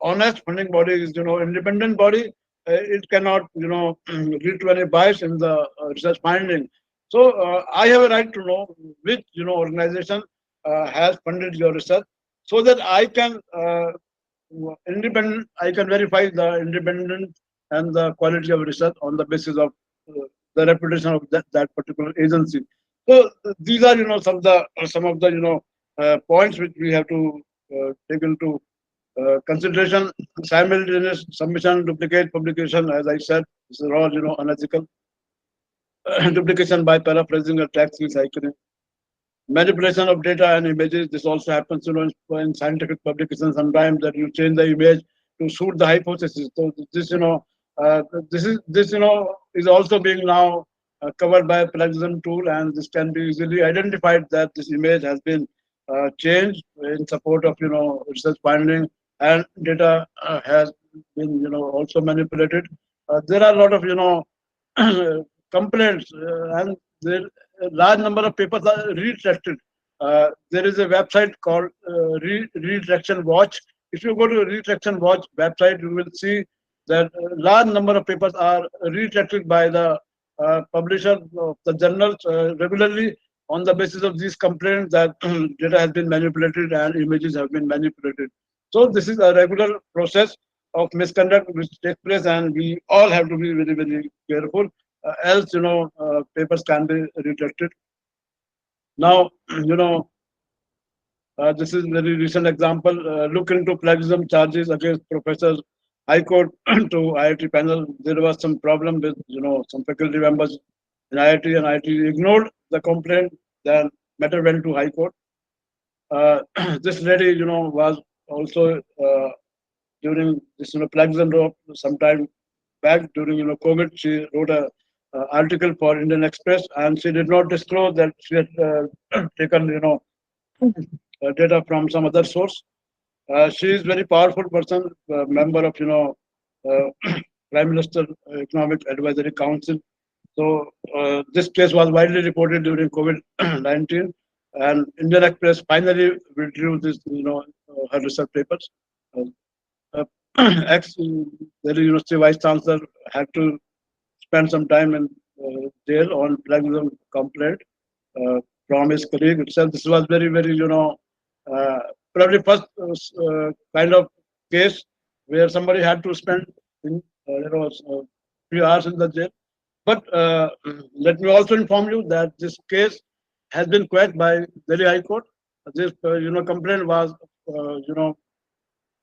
honest. Funding body is independent body. It cannot lead to any bias in the research finding. So I have a right to know which organization has funded your research, so that I can I can verify the independence and the quality of research on the basis of the reputation of that particular agency. So these are some of the points which we have to take into consideration. Simultaneous submission, duplicate publication, as I said, this is all unethical. Duplication by paraphrasing or text recycling. Manipulation of data and images. This also happens in scientific publications sometimes, that you change the image to suit the hypothesis. So this is also being now covered by a plagiarism tool, and this can be easily identified that this image has been changed in support of research finding, and data has been also manipulated. There are a lot of complaints, and there a large number of papers are retracted. There is a website called Retraction Watch. If you go to Retraction Watch website, you will see that a large number of papers are retracted by the publisher of the journals regularly on the basis of these complaints that data has been manipulated and images have been manipulated. So this is a regular process of misconduct which takes place, and we all have to be very, very careful. Else, papers can be retracted. Now, this is a very recent example. Look into plagiarism charges against professors. High Court to IIT panel. There was some problem with some faculty members in IIT, and IIT ignored the complaint. Then matter went to High Court. This lady, was also during this plagiarism sometime back during COVID. She wrote a article for Indian Express, and she did not disclose that she had taken data from some other source. She is very powerful person, member of Prime Minister Economic Advisory Council. So this case was widely reported during COVID-19, and Indian Express finally withdrew this her research papers. The university vice chancellor had to spend some time in jail on plagiarism complaint from his colleague itself. This was very, very, probably first kind of case where somebody had to spend few hours in the jail. But let me also inform you that this case has been quashed by Delhi High Court, this complaint was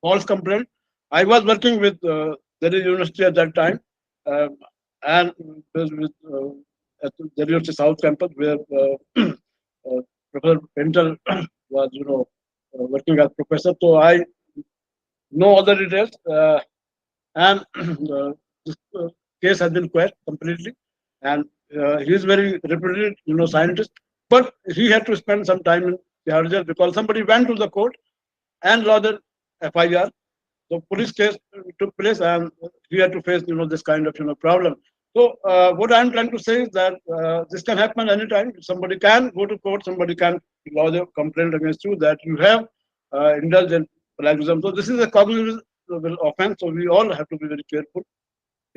false complaint. I was working with Delhi University at that time, and with at the Delhi University South Campus, where Professor Pentel was working as professor. So I know all the details, and this case has been quashed completely. And he is very reputed, scientist, but he had to spend some time in Tihar jail because somebody went to the court and lodged an FIR. So police case took place, and he had to face, this kind of, problem. So what I'm trying to say is that this can happen anytime. Somebody can go to court, somebody can lodge a complaint against you that you have indulged in plagiarism. So this is a cognizable offense. So we all have to be very careful.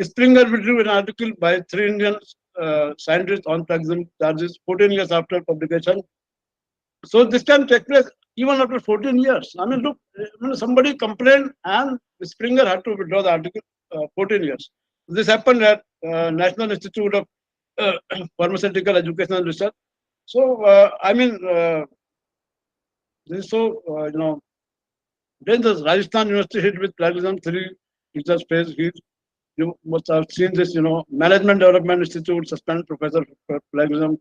Springer withdrew an article by 3 Indian scientists on plagiarism charges 14 years after publication. So this can take place even after 14 years. I mean, look, somebody complained and Springer had to withdraw the article 14 years. This happened at National Institute of Pharmaceutical Education and Research. So, this is so, dangerous. Rajasthan University hit with plagiarism, 3 teachers face heat. You must have seen this, Management Development Institute suspend professor for plagiarism.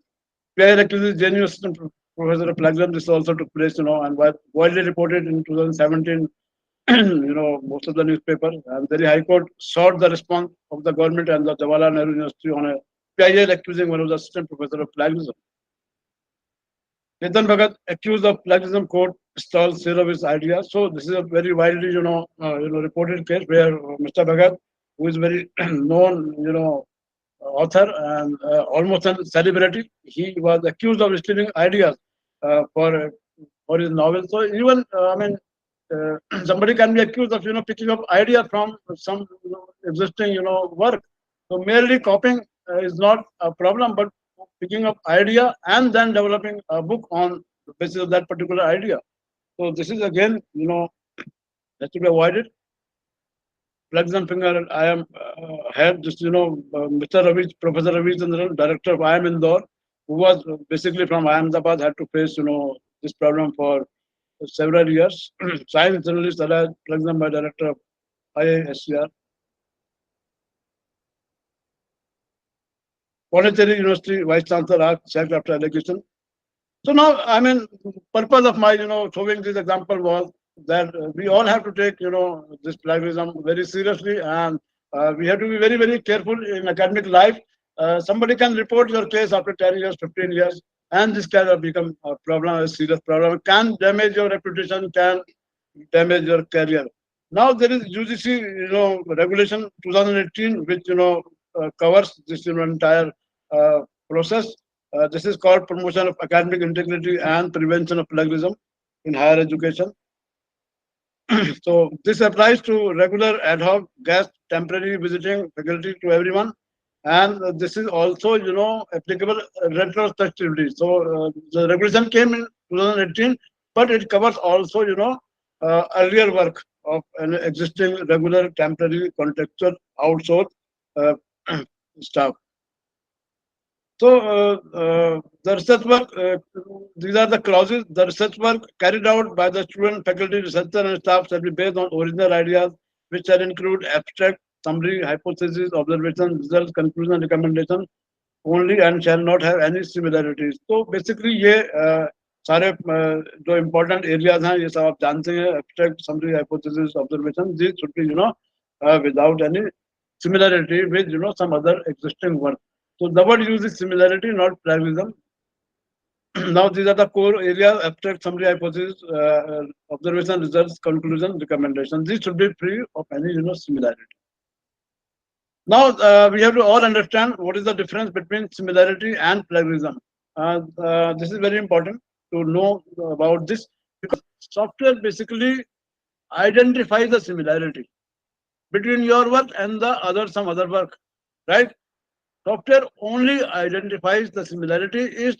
PI accuses JNU assistant professor of plagiarism. This also took place, and was widely reported in 2017, most of the newspapers. And Delhi High Court sought the response of the government and the Jawaharlal Nehru University on a PIL accusing one of the assistant professor of plagiarism. Chetan Bhagat accused of plagiarism, court stalls sale of his ideas. So this is a very widely, reported case where Mr. Bhagat, who is very known, author and almost a celebrity, he was accused of stealing ideas for his novel. So even somebody can be accused of picking up ideas from some existing work. So merely copying is not a problem, but picking up idea and then developing a book on the basis of that particular idea. So this is again has to be avoided. Plagiarism finger, I am had just Mr. Ravi, Professor Ravi Chandran, director of IIM Indore, who was basically from Ahmedabad, had to face this problem for several years. Science journalist alleged plagiarism by director of IISCR. Pondicherry University Vice Chancellor sacked after allegation. So now, purpose of my showing this example was that we all have to take this plagiarism very seriously, and we have to be very, very careful in academic life. Somebody can report your case after 10 years, 15 years, and this can become a problem, a serious problem. It can damage your reputation, can damage your career. Now there is UGC, regulation 2018, which covers this entire process. This is called Promotion of Academic Integrity and Prevention of Plagiarism in Higher Education. So this applies to regular, ad hoc, guest, temporary visiting faculty, to everyone. And this is also, applicable retrospectively. So the regulation came in 2018, but it covers also, earlier work of an existing regular, temporary, contractual, outsourced staff. So the research work, these are the clauses. The research work carried out by the student, faculty, researcher, and staff shall be based on original ideas, which shall include abstract, summary, hypothesis, observation, results, conclusion, recommendation only, and shall not have any similarities. So basically, ये सारे जो important areas हैं, ये सब आप जानते हैं, abstract, summary, hypothesis, observation, these should be without any similarity with some other existing work. So the word used is similarity, not plagiarism. Now these are the core areas: abstract, summary, hypothesis, observation, results, conclusion, recommendation. These should be free of any similarity. Now we have to all understand what is the difference between similarity and plagiarism. This is very important to know about this, because software basically identifies the similarity between your work and the some other work, right? Software only identifies the similarity, is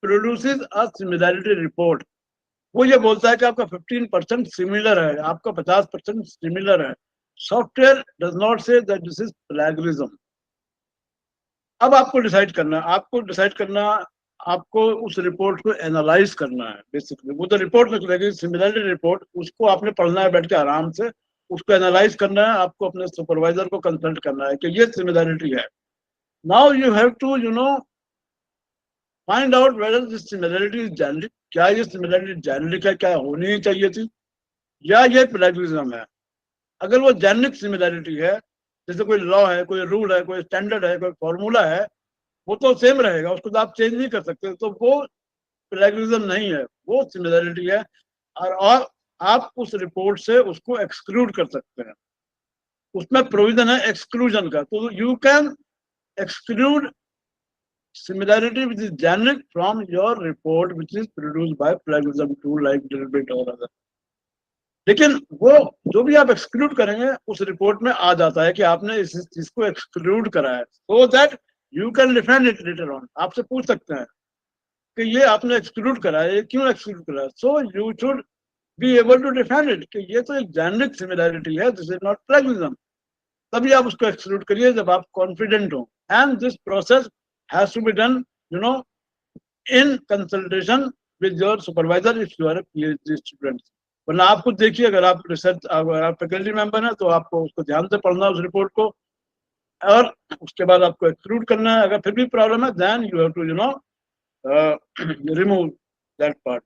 produces a similarity report. वो ये बोलता है कि आपका 15% similar है, आपका 50% similar है. Software does not say that this is plagiarism. अब आपको डिसाइड करना आपको उस रिपोर्ट को एनालाइज करना है। बेसिकली वो तो रिपोर्ट निकलेगी, सिमिलरिटी रिपोर्ट, उसको आपने पढ़ना है बैठ के आराम से, उसको एनालाइज करना है, आपको अपने सुपरवाइजर को कंसल्ट करना है कि ये सिमिलरिटी है। Now you have to find out whether this similarity is generic, क्या ये सिमिलरिटी जेनेरिक है, क्या होनी ही चाहिए थी, या ये प्लेगरिज्म है। अगर वो जेनेरिक सिमिलरिटी है, जैसे कोई लॉ है, कोई रूल है, कोई स्टैंडर्ड है, कोई फॉर्मूला है, वो तो सेम रहेगा, उसको तो आप चेंज नहीं कर सकते, तो वो प्लेगरिज्म नहीं है, वो सिमिलरिटी है। और आप उस रिपोर्ट से उसको एक्सक्लूड कर सकते हैं, उसमें प्रोविजन है एक्सक्लूजन का। तो you can exclude similarity which is generic from your report which is produced by plagiarism tool like Deribit or other। लेकिन वो जो भी आप एक्सक्लूड करेंगे उस रिपोर्ट में आ जाता है कि आपने इस चीज को एक्सक्लूड करा है, so that you can defend it later on. आपसे पूछ सकते हैं कि ये आपने एक्सक्लूड करा है, ये क्यों एक्सक्लूड करा है, so you should be able to defend it कि ये तो एक जेनेरिक सिमिलैरिटी है, दिस इज नॉट प्लेगरिज्म। तभी आप उसको एक्सक्लूड करिए जब आप कॉन्फिडेंट हो। And this process has to be done in consultation with your supervisor if you are a PhD student। वरना आप खुद देखिए, अगर आप रिसर्च, अगर आप फैकल्टी मेंबर हैं तो आपको उसको ध्यान से पढ़ना उस रिपोर्ट को, और उसके बाद आपको एक्सक्लूड करना है। अगर फिर भी प्रॉब्लम है then you have to remove that part.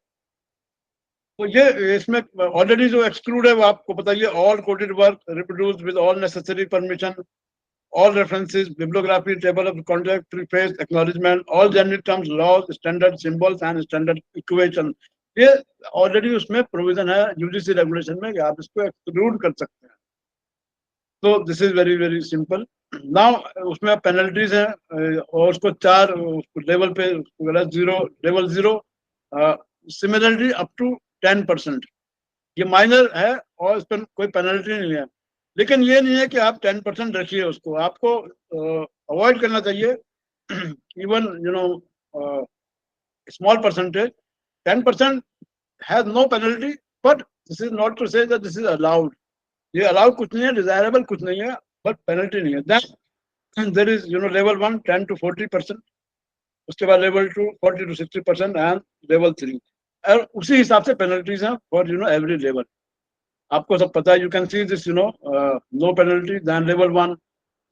तो ये इसमें ऑलरेडी जो एक्सक्लूड है वो आपको बताइए, all coated work reproduced with all necessary permission, all references, bibliography, table of contact, preface, acknowledgement, all generic terms, laws, standard symbols and standard equation। ये already उसमें प्रोविजन है यूजीसी रेगुलेशन में कि आप इसको एक्सक्लूड कर सकते हैं। तो this is very very simple. Now उसमें पेनल्टीज हैं और उसको 4 लेवल पे, zero, level 0, similarity up to 10%। ये माइनर है और इस पर कोई पेनल्टी नहीं है, लेकिन ये नहीं है कि आप 10% रखिए उसको, आपको अवॉइड करना चाहिए even small percentage. 10% has no penalty, but this is not to say that this is allowed. ये अलाउड कुछ नहीं है, डिजायरेबल कुछ नहीं है, बट पेनल्टी नहीं है। Then there is level 1 10 to 40%, उसके बाद लेवल 2 40 to 60% एंड लेवल 3, और उसी हिसाब से पेनल्टीज हैं फॉर एवरी लेवल। आपको सब पता है, you can see this no penalty then level 1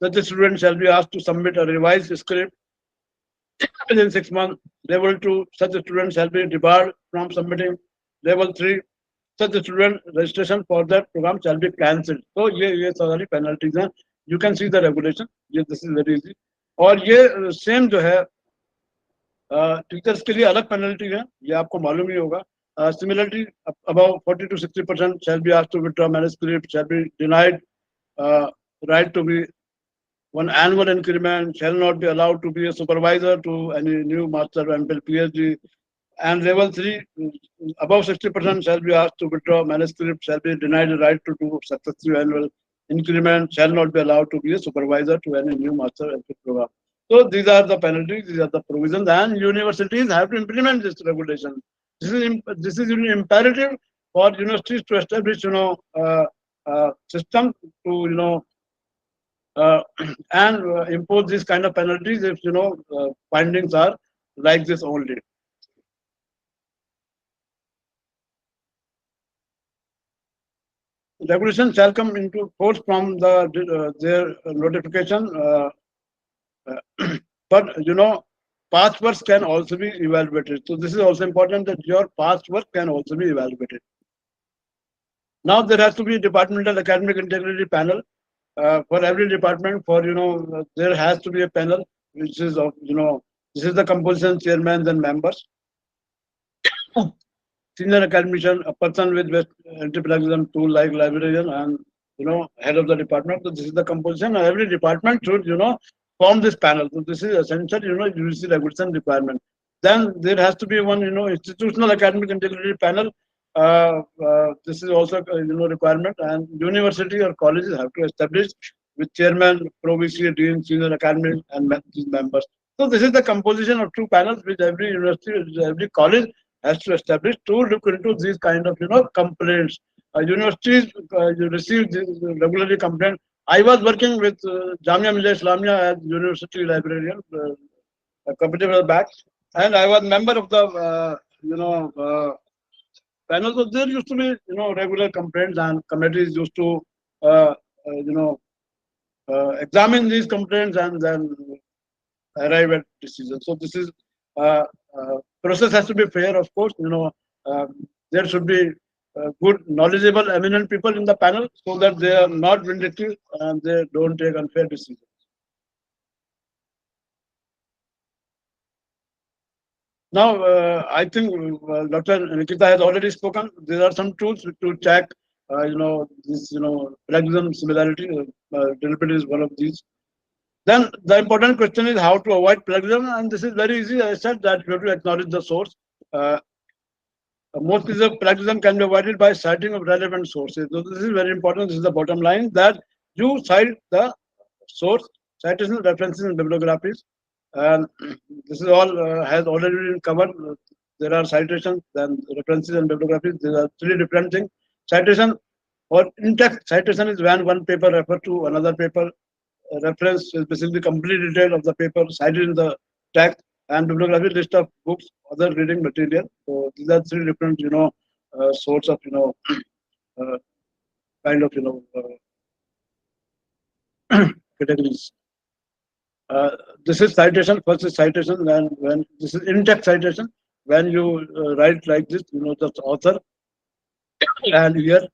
that the student shall be asked to submit a revised script within 6 months। Level 2, such a student shall be debarred from submitting। Level 3, such a student registration for that program shall be cancelled। तो ये सारी penalties हैं, you can see the regulation, ये this is very easy। और ये same जो है teachers के लिए अलग पेनल्टी है, ये आपको मालूम ही होगा। Similarly, above 40 to 60% shall be asked to withdraw manuscript, shall be denied right to be one annual increment, shall not be allowed to be a supervisor to any new master, MPhil, PhD। And level 3, above 60% shall be asked to withdraw manuscript, shall be denied the right to do successive annual increment, shall not be allowed to be a supervisor to any new master, MPhil program। So these are the penalties, these are the provisions, and universities have to implement this regulation। This is imperative for universities to establish system to and impose these kind of penalties if findings are like this only। Regulation shall come into force from their notification, but past works can also be evaluated। So this is also important that your past work can also be evaluated। Now there has to be a departmental academic integrity panel for every department, for there has to be a panel which is of this is the composition, chairmen and members, senior academician, a person with best anti-plagiarism tool like librarian, and head of the department। So this is the composition, and every department should form this panel। So this is essential UGC regulation requirement। Then there has to be one institutional academic integrity panel। This is also requirement, and university or colleges have to establish with chairman, pro-VC, dean, senior academic, and these members। So this is the composition of 2 panels which every university, every college has to establish to look into these kind of complaints। Universities receive regularly complaints। I was working with Jamia Millia Islamia as university librarian a couple of years back, and I was member of the panel. So there used to be regular complaints, and committees used to uh, you know examine these complaints and then arrive at decisions. So this is process has to be fair, of course. There should be good, knowledgeable, eminent people in the panel so that they are not vindictive and they don't take unfair decisions. Now, I think Dr. Nikita has already spoken. There are some tools to check, this, plagiarism similarity. Deliberate is one of these. Then the important question is how to avoid plagiarism, and this is very easy. I said that you have to acknowledge the source. Most cases of plagiarism can be avoided by citing of relevant sources. So this is very important. This is the bottom line, that you cite the source, citation, references, and bibliographies. And this is all has already been covered. There are citations, then references, and bibliographies. These are three different things. Citation or in-text citation is when one paper refers to another paper. Reference is basically complete detail of the paper cited in the text, and bibliography list of books, other reading material. So these are three different, sorts of, uh, kind of, categories. This is citation. First is citation, and when this is in-text citation, when you write like this, the author and here,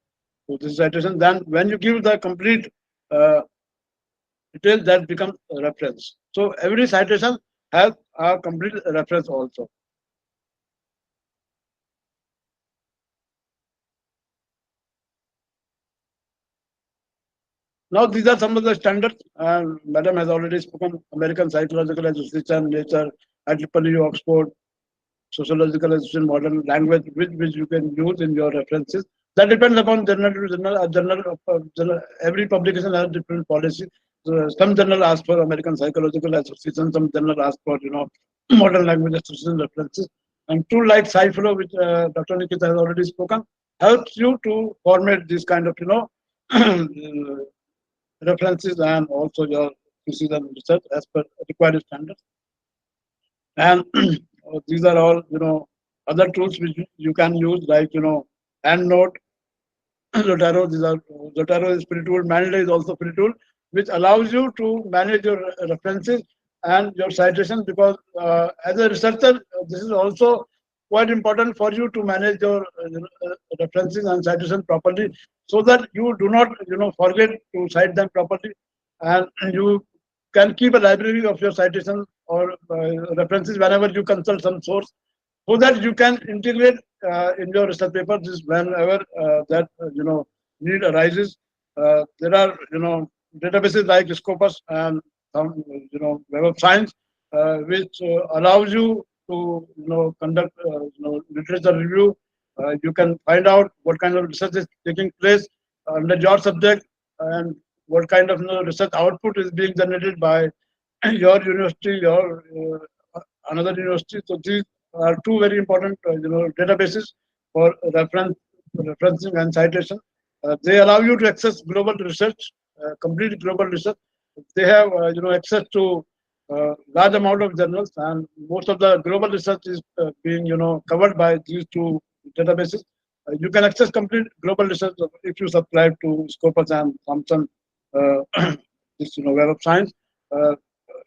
so this is citation. Then when you give the complete details, that becomes a reference. So every citation has a complete reference also. Now, these are some of the standards. Madam has already spoken. American Psychological Association, Nature, IEEE, Oxford, Sociological Association, Modern Language, which you can use in your references. That depends upon journal to journal. Journal, every publication has different policy. So some journal ask for American Psychological Association, some journal ask for Modern Language Association references. And tool like Sciflow, which Dr. Nikita has already spoken, helps you to format this kind of references and also your thesis and research as per required standards. And these are all other tools which you can use, like EndNote, Zotero. These are Zotero is free tool. Manila is also free tool, which allows you to manage your references and your citations. Because as a researcher, this is also quite important for you to manage your references and citation properly, so that you do not forget to cite them properly, and you can keep a library of your citations or references whenever you consult some source, so that you can integrate in your research paper this whenever that need arises. There are databases like Scopus and some Web of Science, which allows you to conduct literature review. You can find out what kind of research is taking place under your subject, and what kind of research output is being generated by your university, your another university. So these are two very important databases for referencing and citation. They allow you to access global research, complete global research. They have access to large amount of journals, and most of the global research is being covered by these two databases. You can access complete global research if you subscribe to Scopus and Thomson, this Web of Science.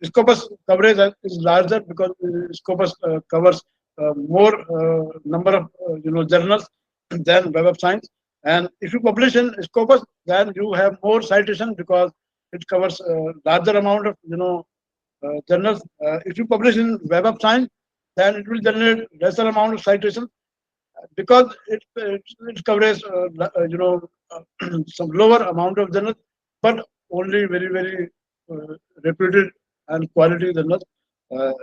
Scopus coverage is larger because Scopus covers more number of journals than Web of Science. And if you publish in Scopus, then you have more citation because it covers larger amount of journals. If you publish in Web of Science, then it will generate lesser amount of citation because it covers some lower amount of journals, but only very reputed and quality journals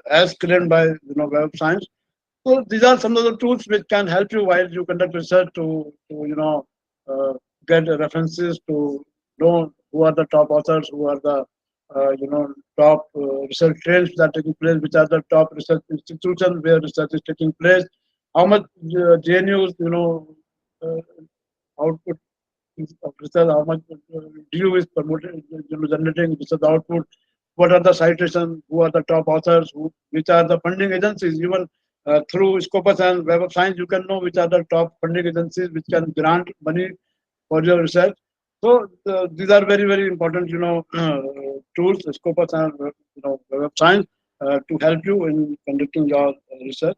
as claimed by Web of Science. So these are some of the tools which can help you while you conduct research to get references, to know who are the top authors, who are the top research trends that are taking place, which are the top research institutions where research is taking place, how much JNUs uh, output of research, how much DU is promoting generating research output, what are the citations, who are the top authors, which are the funding agencies. Even through Scopus and Web of Science, you can know which are the top funding agencies which can grant money for your research. So these are very, very important, tools, Scopus and Web of Science, to help you in conducting your research.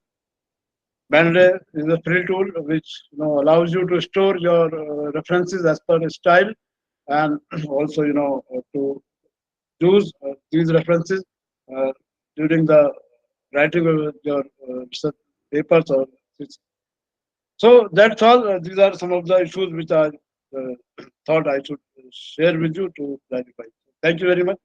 Banday is a free tool which allows you to store your references as per style, and also to use these references during the writing of your research papers or so that's all. These are some of the issues which I thought I should share with you to clarify. Thank you very much.